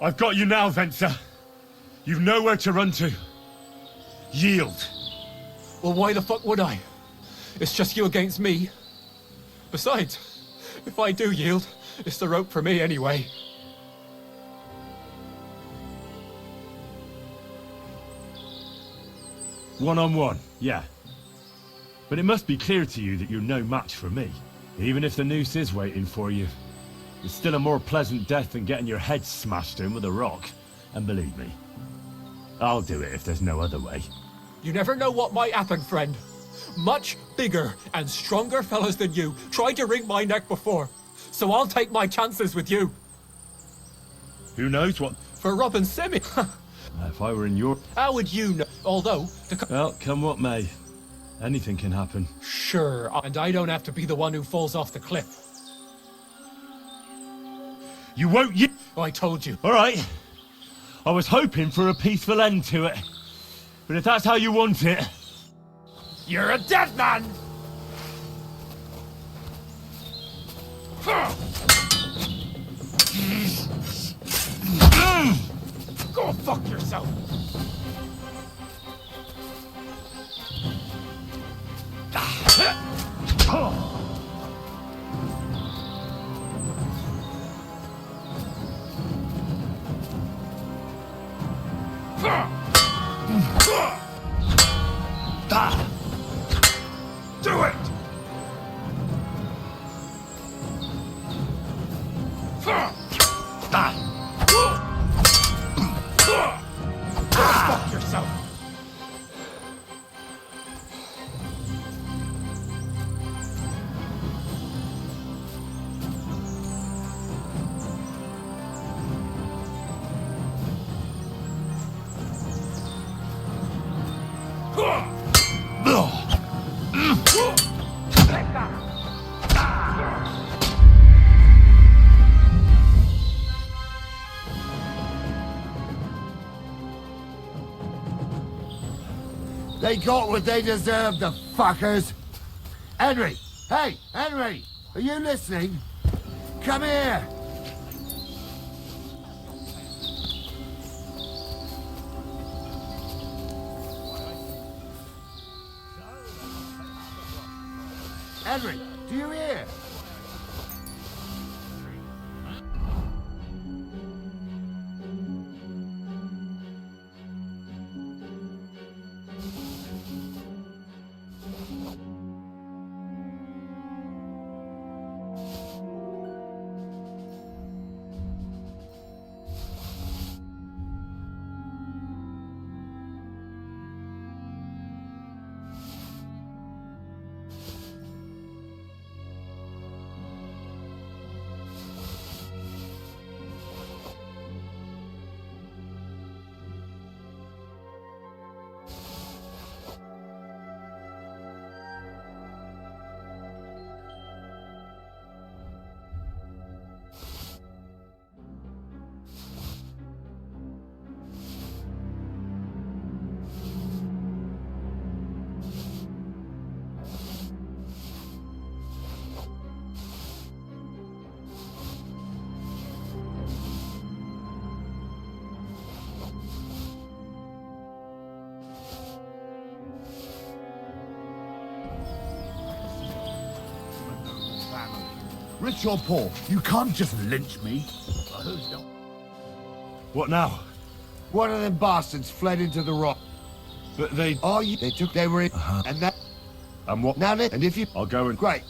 I've got you now, Venser. You've nowhere to run to. Yield. Well, why the fuck would I? It's just you against me. Besides, if I do yield, it's the rope for me anyway. One-on-one, yeah. But it must be clear to you that you're no match for me. Even if the noose is waiting for you, it's still a more pleasant death than getting your head smashed in with a rock. And believe me, I'll do it if there's no other way. You never know what might happen, friend. Much bigger and stronger fellas than you tried to wring my neck before, so I'll take my chances with you. Who knows what... For robbing Semi. If I were in your... How would you know? Although... Well, come what may. Anything can happen. Sure, and I don't have to be the one who falls off the cliff. You won't y... I told you. All right. I was hoping for a peaceful end to it. But if that's how you want it... You're a dead man! Go fuck yourself! Do it! Go fuck yourself! They got what they deserved, the fuckers. Henry! Hey, Henry! Are you listening? Come here! Henry, do you hear? Rich or poor, you can't just lynch me. What now? One of them bastards fled into the rock. But they... Oh, they were in... And that... And what... Now then, and if you... I'll go and... Great.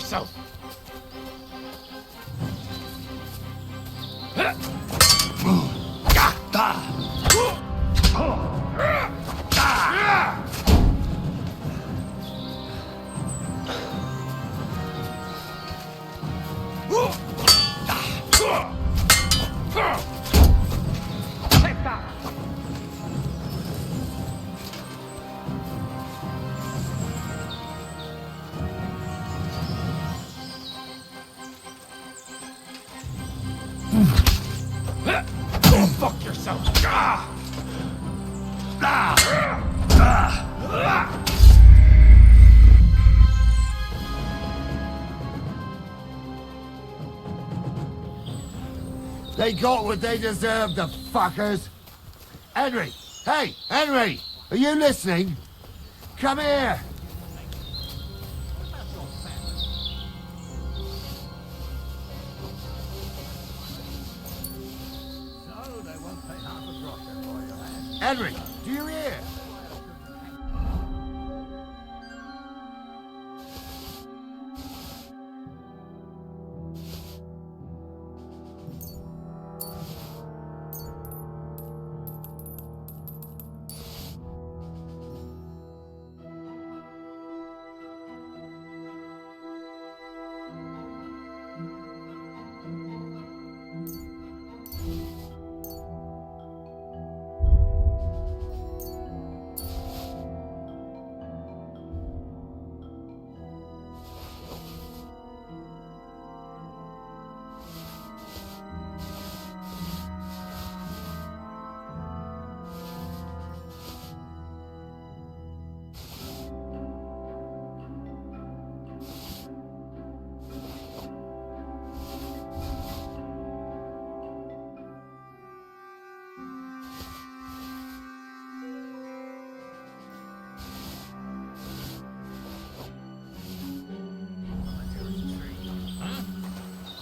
yourself! Go fuck yourself! They got what they deserved, the fuckers. Henry! Hey, Henry! Are you listening? Come here! Henry, do you hear?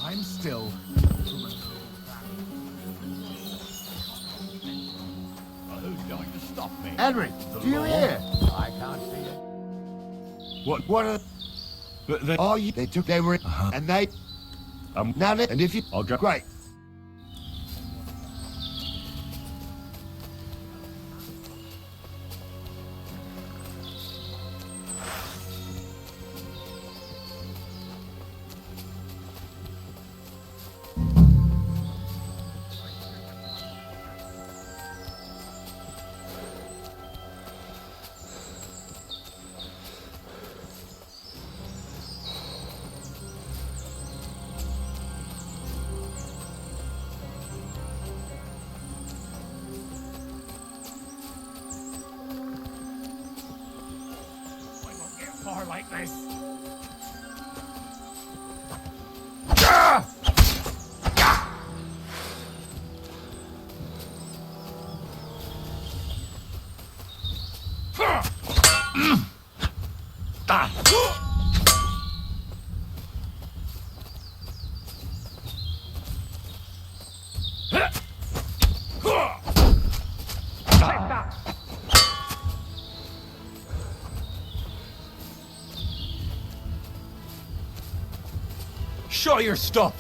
I'm still. Who's going to stop me? Henry, do you hear? I can't see it. What are... But they... Oh, they took... They were... And they... Now, and if you... I'll go... Great. Far like this. Show your stuff!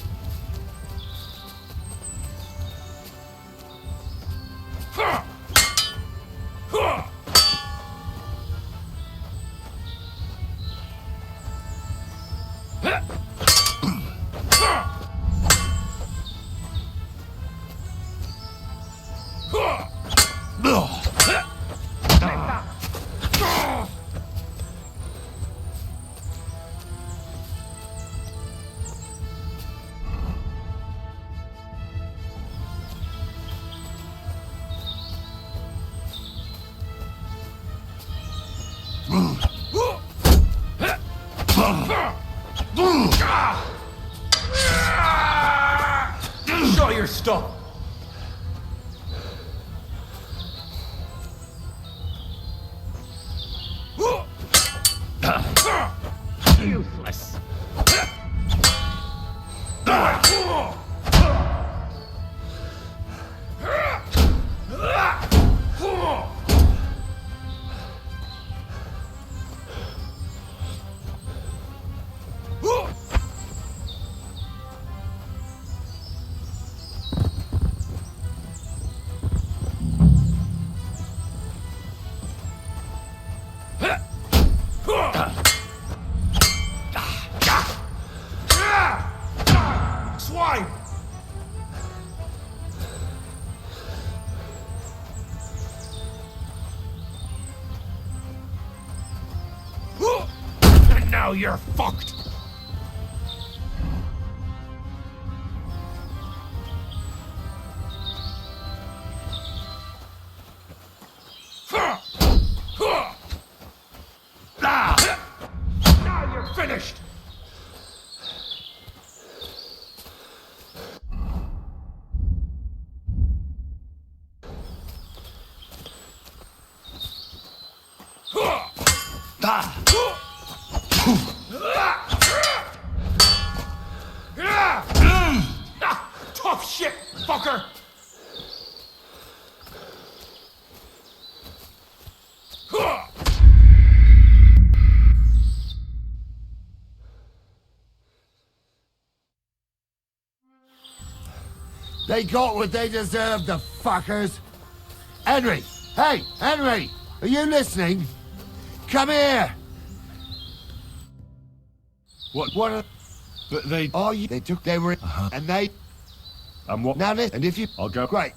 Show your stuff! Useless. Now you're fucked! Now you're finished! Tough shit, fucker! They got what they deserved, the fuckers. Henry! Hey, Henry! Are you listening? Come here! What? But they... Oh, they took... They were... And they... And what? Now listen, and if you... I'll go. Great.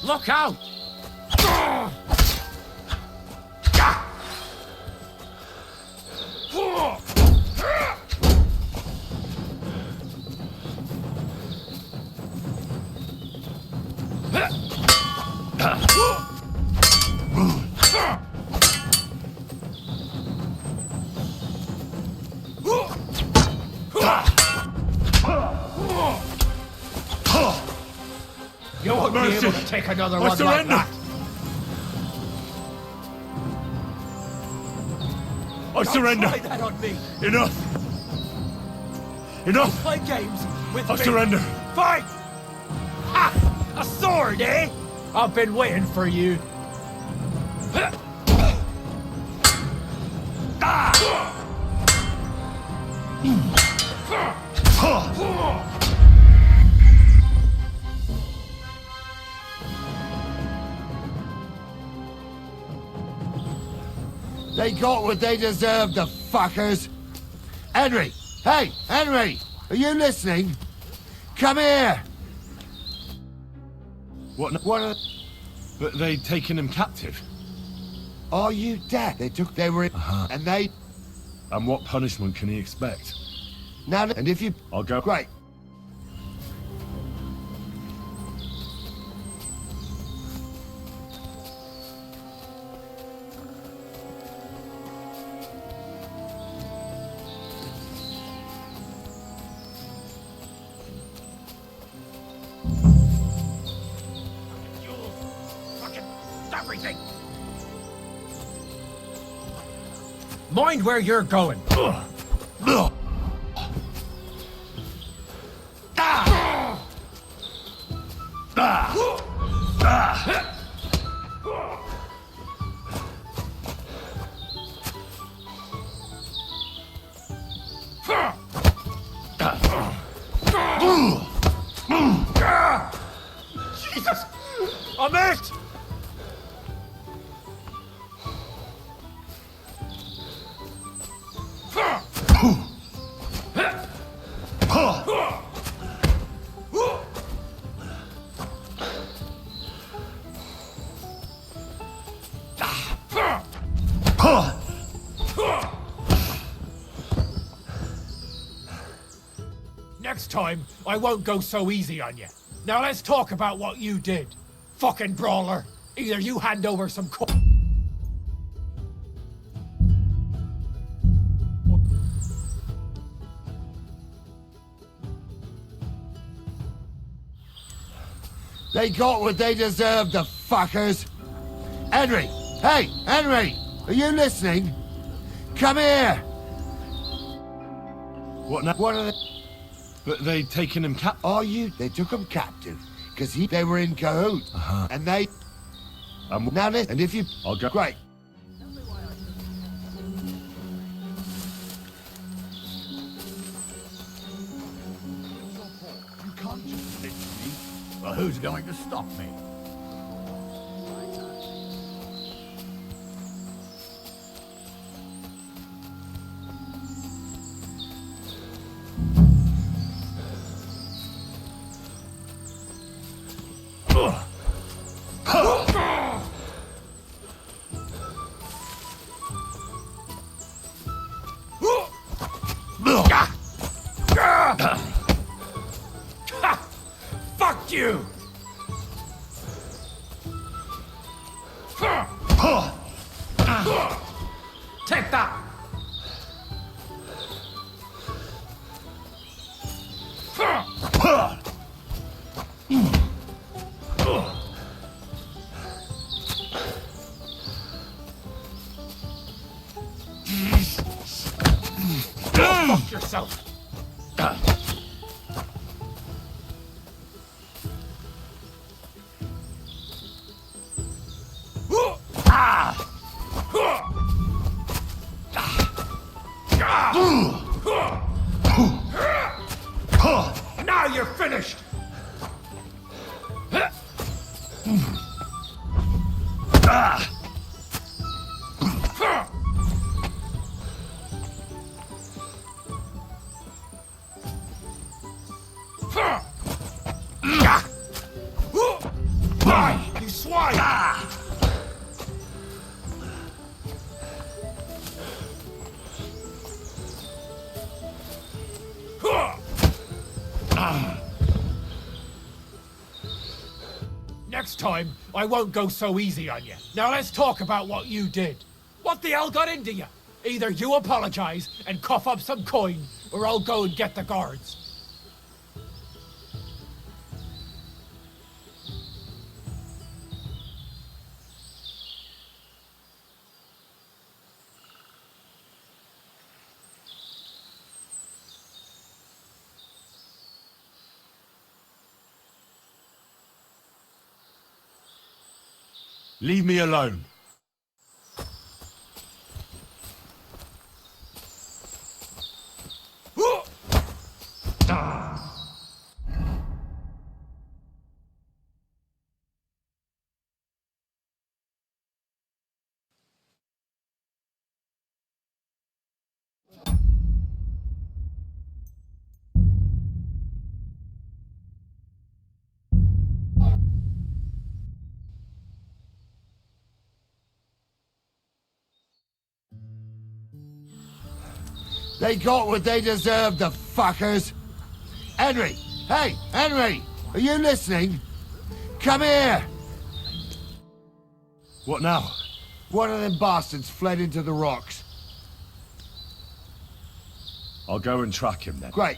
Look out! You won't be able to take another one like that. I surrender. Try that on me. Enough. Enough. Play games with I me. surrender. Fight! Ha! A sword, eh? I've been waiting for you. They got what they deserved, the fuckers. Henry! Hey, Henry! Are you listening? Come here! What? But they'd taken him captive. Are you dead? They were... And they... And what punishment can he expect? Now, and if you... I'll go. Great. Everything. Mind where you're going. Jesus! I missed! Next time, I won't go so easy on you. Now let's talk about what you did. Fucking brawler. Either you hand over some They got what they deserved, the fuckers. Henry! Hey, Henry! Are you listening? Come here! What now? What are they? But they taken him captive. Are you? They took him captive because they were in cahoots. And they. Now listen, and if you. I'll go. Great. You can't just lynch me. Well, who's going to stop me? Fuck you! Take that! Go fuck yourself! Now you're finished! You swine! Next time, I won't go so easy on you. Now let's talk about what you did. What the hell got into you? Either you apologize and cough up some coin, or I'll go and get the guards. Leave me alone. They got what they deserved, the fuckers. Henry! Hey, Henry! Are you listening? Come here! What now? One of them bastards fled into the rocks. I'll go and track him then. Great.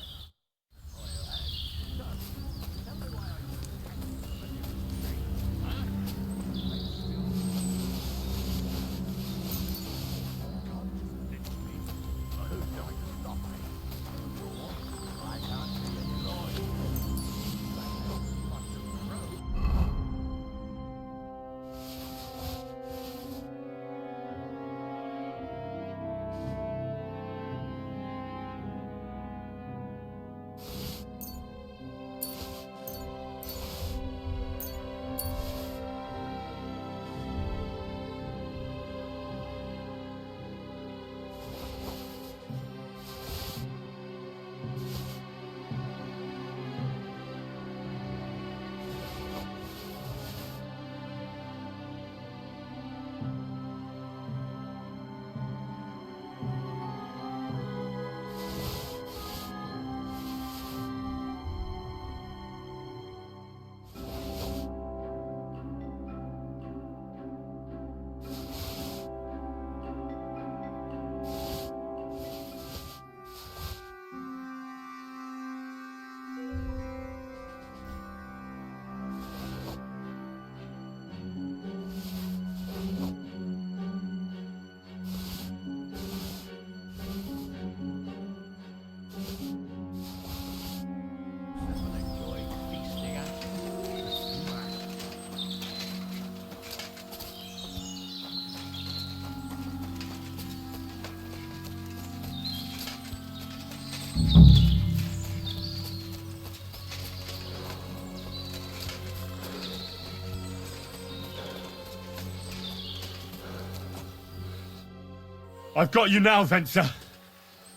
I've got you now, Venser.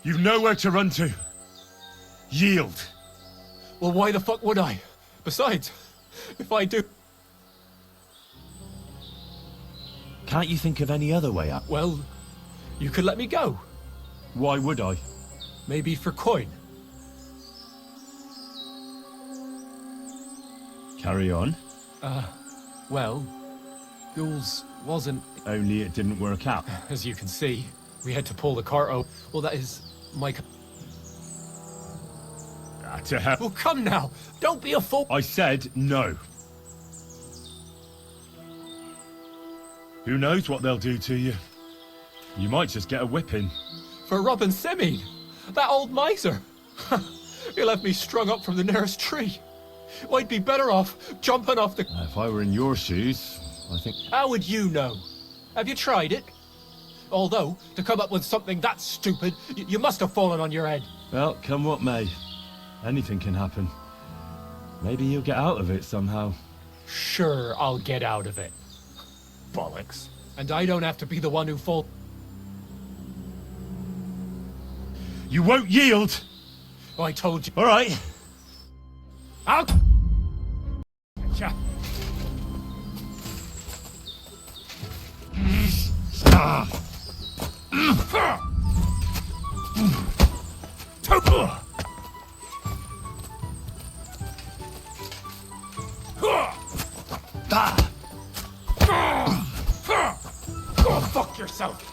You've nowhere to run to. Yield. Well, why the fuck would I? Besides, if I do... Can't you think of any other way out? Well, you could let me go. Why would I? Maybe for coin. Carry on. Well, Ghouls wasn't... Only it didn't work out. As you can see, we had to pull the cart out. Well, that is my... To hell. Well, come now. Don't be a fool. I said no. Who knows what they'll do to you? You might just get a whipping. For robbing Semine, that old miser. He'll have me strung up from the nearest tree. I'd be better off jumping off the... If I were in your shoes, I think... How would you know? Have you tried it? Although, to come up with something that stupid, you must have fallen on your head. Well, come what may. Anything can happen. Maybe you'll get out of it somehow. Sure, I'll get out of it. Bollocks. And I don't have to be the one who falls. You won't yield! Oh, I told you. All right. Out! Gotcha. Go fuck yourself!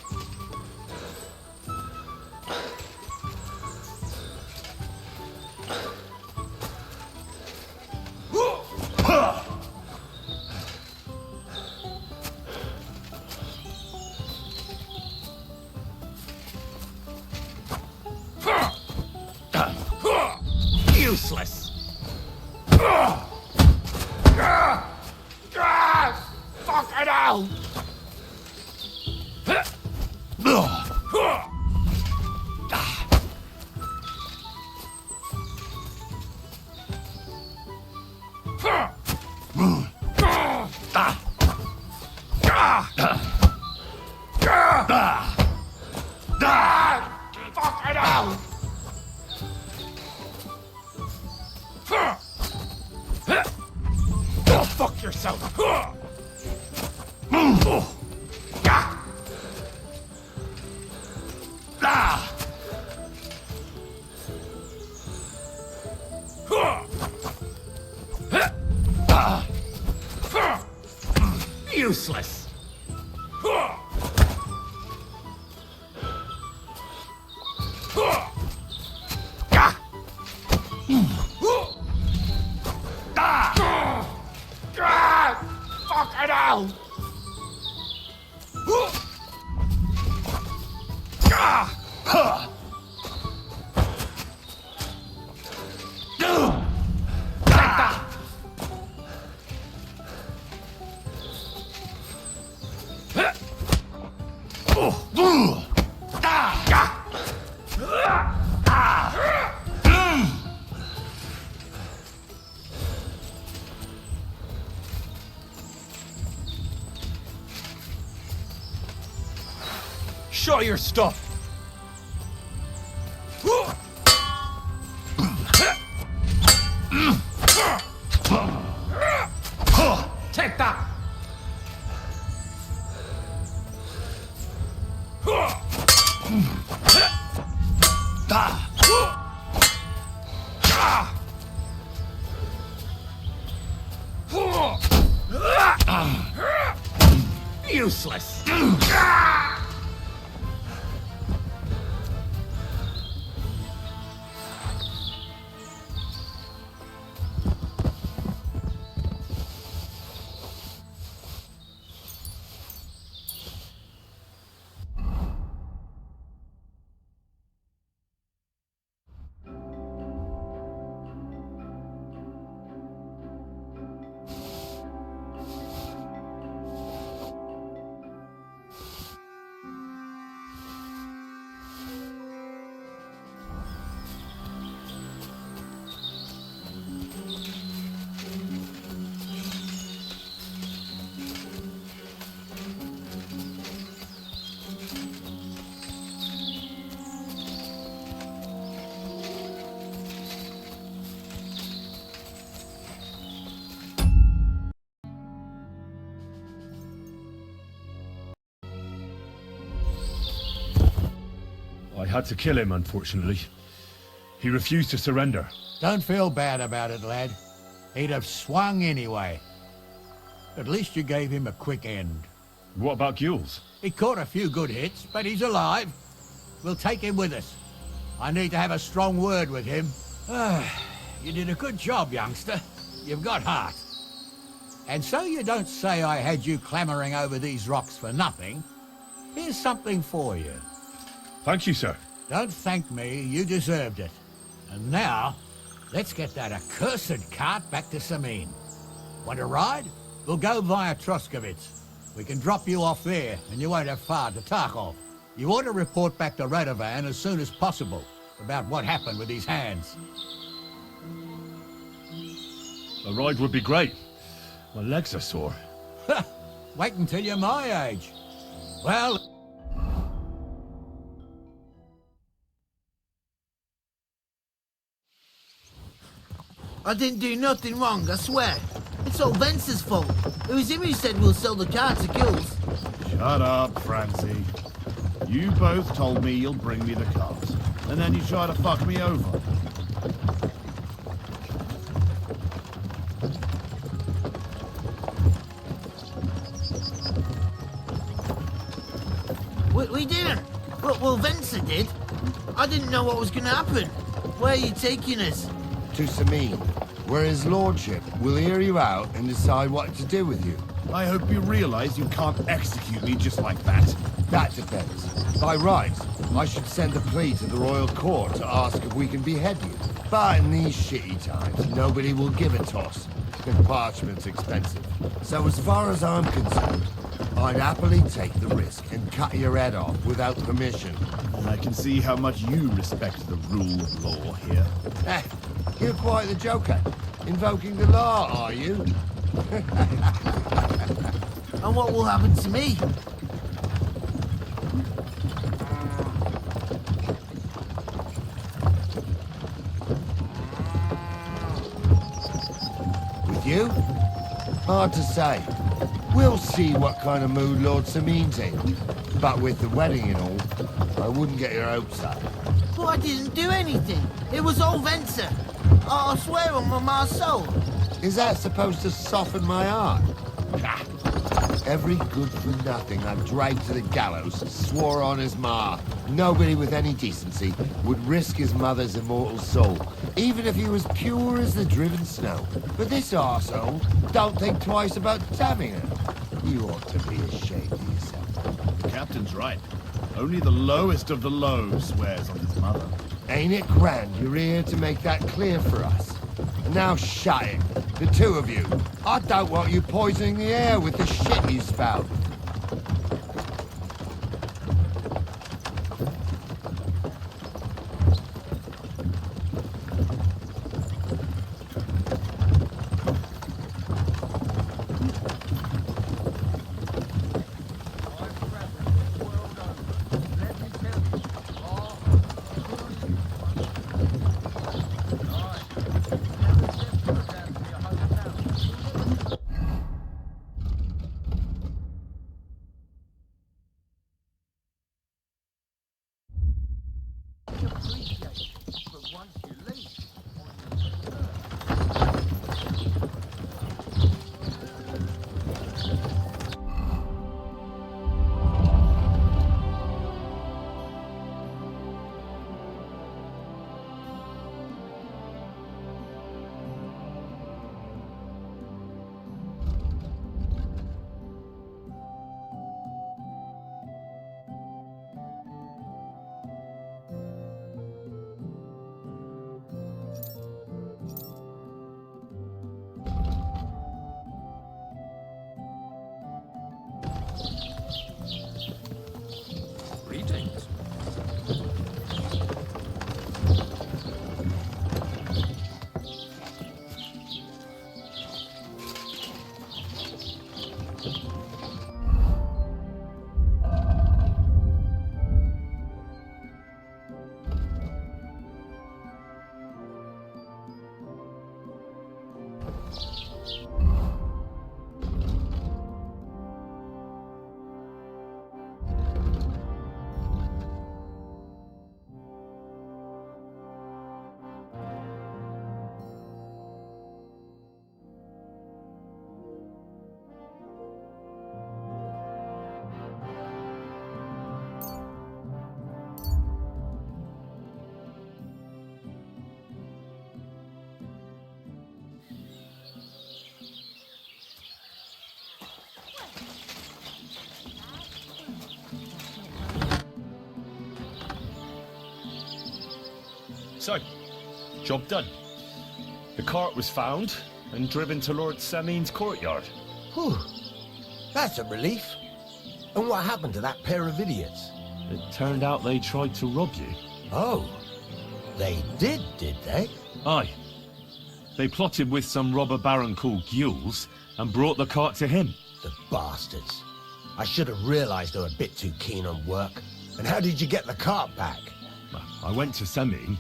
Useless! Fuck it out! Fuck it out! Go fuck yourself! Useless! Fuck it out! Show your stuff! Take that! Useless! had to kill him, unfortunately. He refused to surrender. Don't feel bad about it, lad. He'd have swung anyway. At least you gave him a quick end. What about Gules? He caught a few good hits, but he's alive. We'll take him with us. I need to have a strong word with him. You did a good job, youngster. You've got heart. And so you don't say I had you clambering over these rocks for nothing, here's something for you. Thank you, sir. Don't thank me, you deserved it. And now, let's get that accursed cart back to Sameen. Want a ride? We'll go via Troskovitz. We can drop you off there, and you won't have far to Tarkov. You ought to report back to Radovan as soon as possible about what happened with his hands. A ride would be great. My legs are sore. Wait until you're my age. Well... I didn't do nothing wrong, I swear. It's all Vence's fault. It was him who said we'll sell the car to Gules. Shut up, Francie. You both told me you'll bring me the cart, and then you try to fuck me over. We didn't. Well, Vence did. I didn't know what was going to happen. Where are you taking us? To Sameen, where his lordship will hear you out and decide what to do with you. I hope you realize you can't execute me just like that. That depends. By rights, I should send a plea to the royal court to ask if we can behead you. But in these shitty times, nobody will give a toss. And parchment's expensive. So as far as I'm concerned, I'd happily take the risk and cut your head off without permission. And I can see how much you respect the rule of law here. You're quite the joker. Invoking the law, are you? And what will happen to me? With you? Hard to say. We'll see what kind of mood Lord Sameen's in. But with the wedding and all, I wouldn't get your hopes up. But I didn't do anything. It was all Vence. I swear on my soul. Is that supposed to soften my heart? Every good-for-nothing I've dragged to the gallows swore on his ma. Nobody with any decency would risk his mother's immortal soul, even if he was pure as the driven snow. But this arsehole don't think twice about damning her. You ought to be ashamed of yourself. The captain's right. Only the lowest of the low swears on his mother. Ain't it grand you're here to make that clear for us? And now shut it, the two of you. I don't want you poisoning the air with the shit you spout. Greetings. So, job done. The cart was found and driven to Lord Semin's courtyard. Whew. That's a relief. And what happened to that pair of idiots? It turned out they tried to rob you. Oh. They did they? Aye. They plotted with some robber baron called Gules and brought the cart to him. The bastards. I should have realized they were a bit too keen on work. And how did you get the cart back? I went to Semin,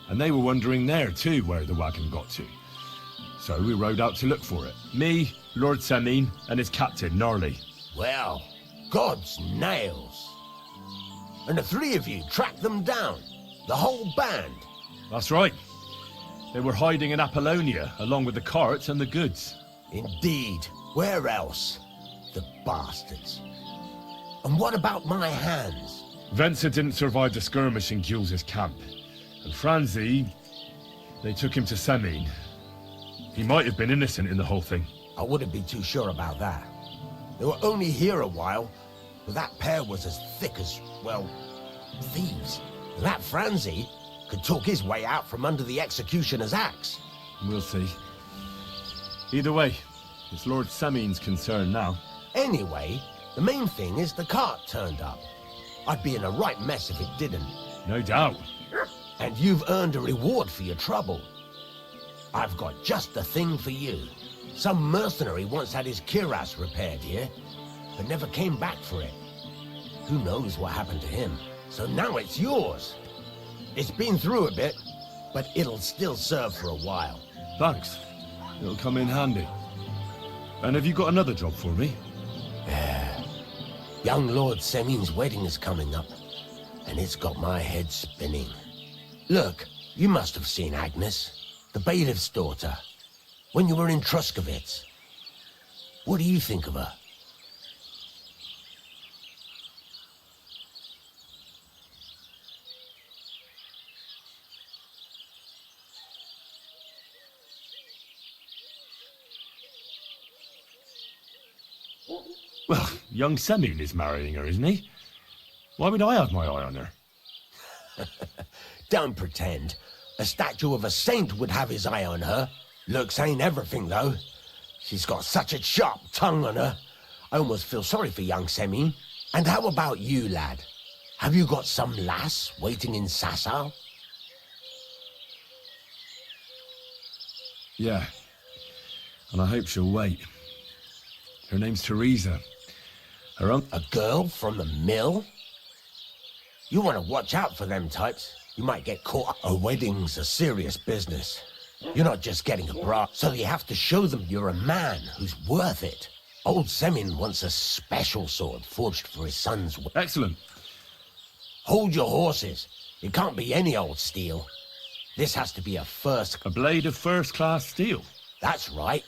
and they were wondering there too where the wagon got to. So we rode out to look for it. Me, Lord Semin, and his captain, Gnarly. Well, God's nails. And the three of you tracked them down? The whole band? That's right. They were hiding in Apollonia, along with the cart and the goods. Indeed. Where else? The bastards. And what about my hands? Venser didn't survive the skirmish in Gules' camp. And Franzi, they took him to Semin. He might have been innocent in the whole thing. I wouldn't be too sure about that. They were only here a while, but that pair was as thick as, well, thieves. And that Franzi could talk his way out from under the executioner's axe. We'll see. Either way, it's Lord Semin's concern now. Anyway, the main thing is the cart turned up. I'd be in a right mess if it didn't. No doubt. And you've earned a reward for your trouble. I've got just the thing for you. Some mercenary once had his cuirass repaired here, but never came back for it. Who knows what happened to him? So now it's yours. It's been through a bit, but it'll still serve for a while. Thanks. It'll come in handy. And have you got another job for me? Young Lord Semin's wedding is coming up, and it's got my head spinning. Look, you must have seen Agnes, the bailiff's daughter, when you were in Truskovitz. What do you think of her? Well, young Semin is marrying her, isn't he? Why would I have my eye on her? Don't pretend. A statue of a saint would have his eye on her. Looks ain't everything, though. She's got such a sharp tongue on her. I almost feel sorry for young Semin. And how about you, lad? Have you got some lass waiting in Sasau? Yeah. And I hope she'll wait. Her name's Teresa. A girl from the mill? You want to watch out for them types. You might get caught. A wedding's a serious business. You're not just getting a bra, so you have to show them you're a man who's worth it. Old Semin wants a special sword forged for his son's... Excellent. Hold your horses. It can't be any old steel. This has to be a blade of first-class steel? That's right.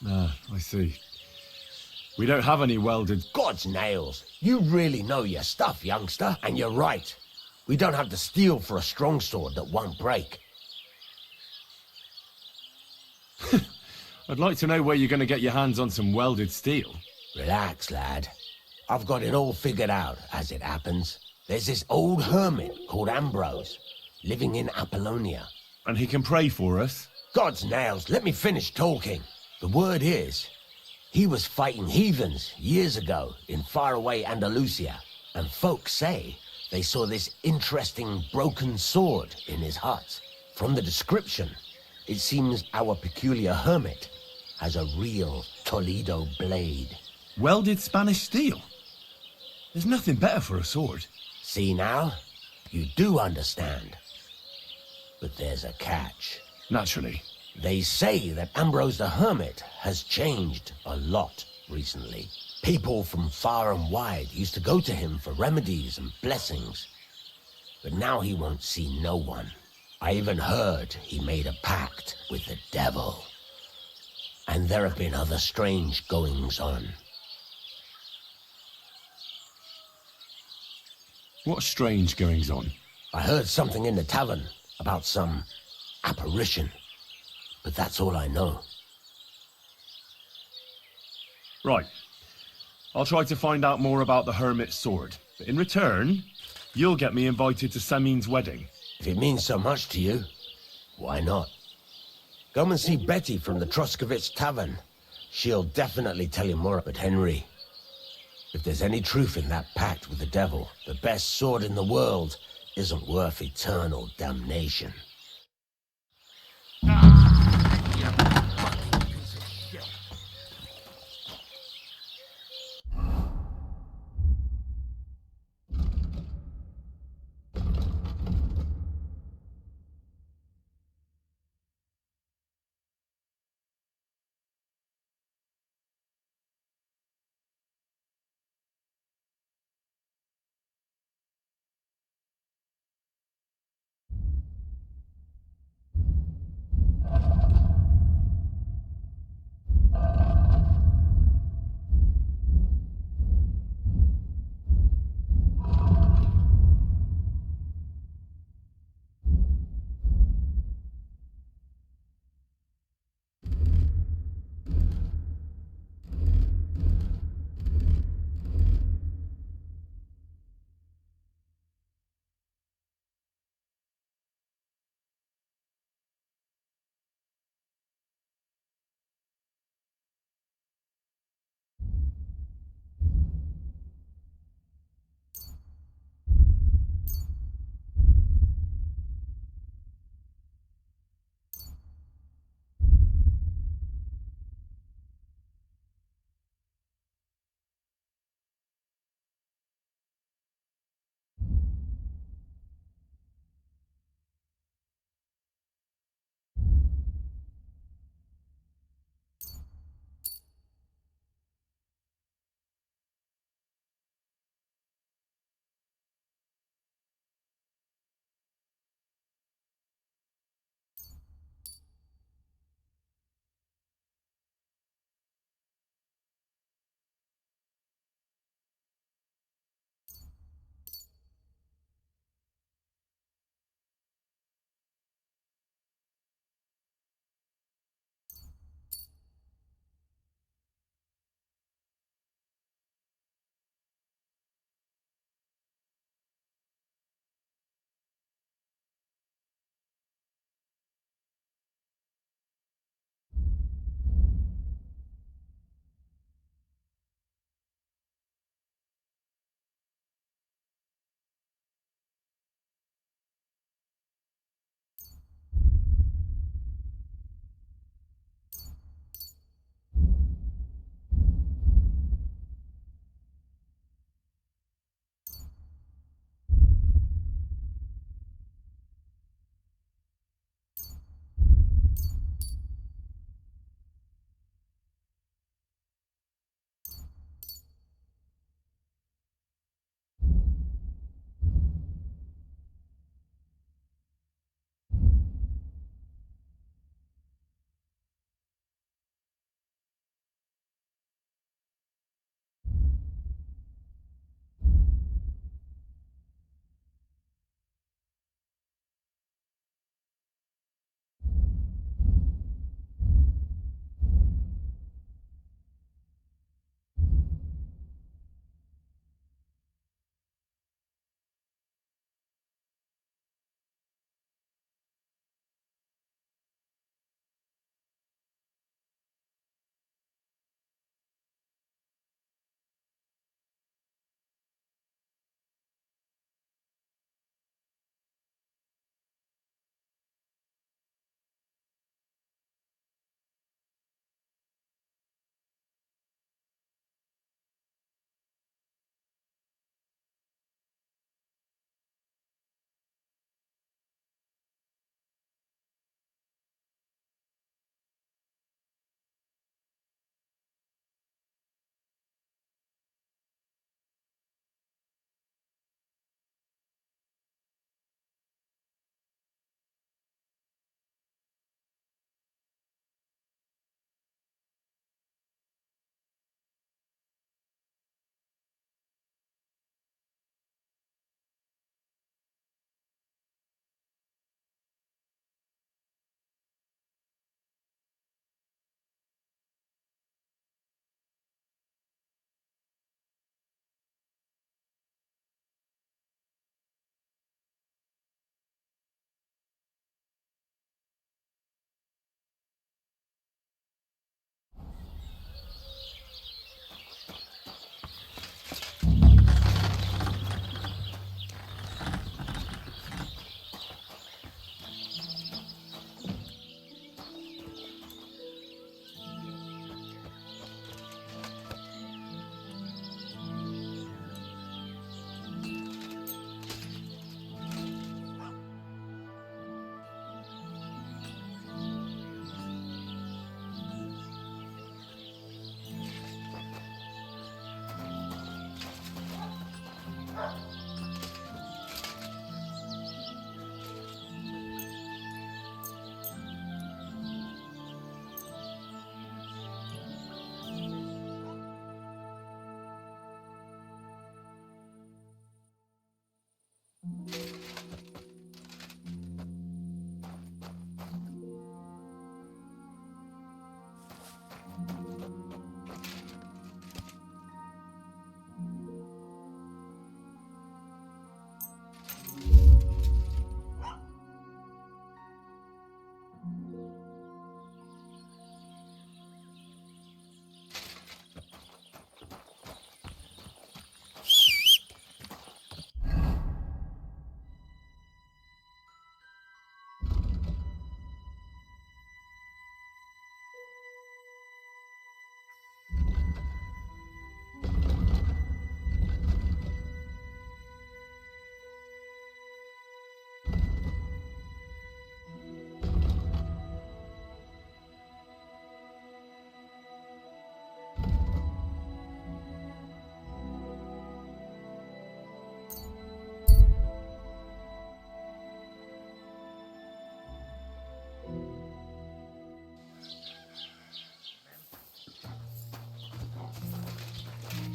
Ah, I see. We don't have any welded... God's nails. You really know your stuff, youngster. And you're right. We don't have the steel for a strong sword that won't break. I'd like to know where you're going to get your hands on some welded steel. Relax, lad. I've got it all figured out, as it happens. There's this old hermit called Ambrose, living in Apollonia. And he can pray for us? God's nails, let me finish talking. The word is, he was fighting heathens years ago in faraway Andalusia, and folks say they saw this interesting broken sword in his hut. From the description, it seems our peculiar hermit has a real Toledo blade. Welded Spanish steel? There's nothing better for a sword. See now? You do understand. But there's a catch. Naturally. They say that Ambrose the Hermit has changed a lot recently. People from far and wide used to go to him for remedies and blessings. But now he won't see no one. I even heard he made a pact with the devil. And there have been other strange goings-on. What strange goings-on? I heard something in the tavern about some apparition. But that's all I know. Right. I'll try to find out more about the Hermit's sword. But in return, You'll get me invited to Samin's wedding. If it means so much to you, why not? Come and see Betty from the Troskovitz Tavern. She'll definitely tell you more about Henry. If there's any truth in that pact with the devil, the best sword in the world isn't worth eternal damnation.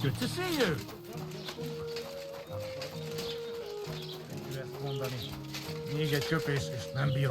Good to see you. Niye geçiyor peşkeş? Ben bir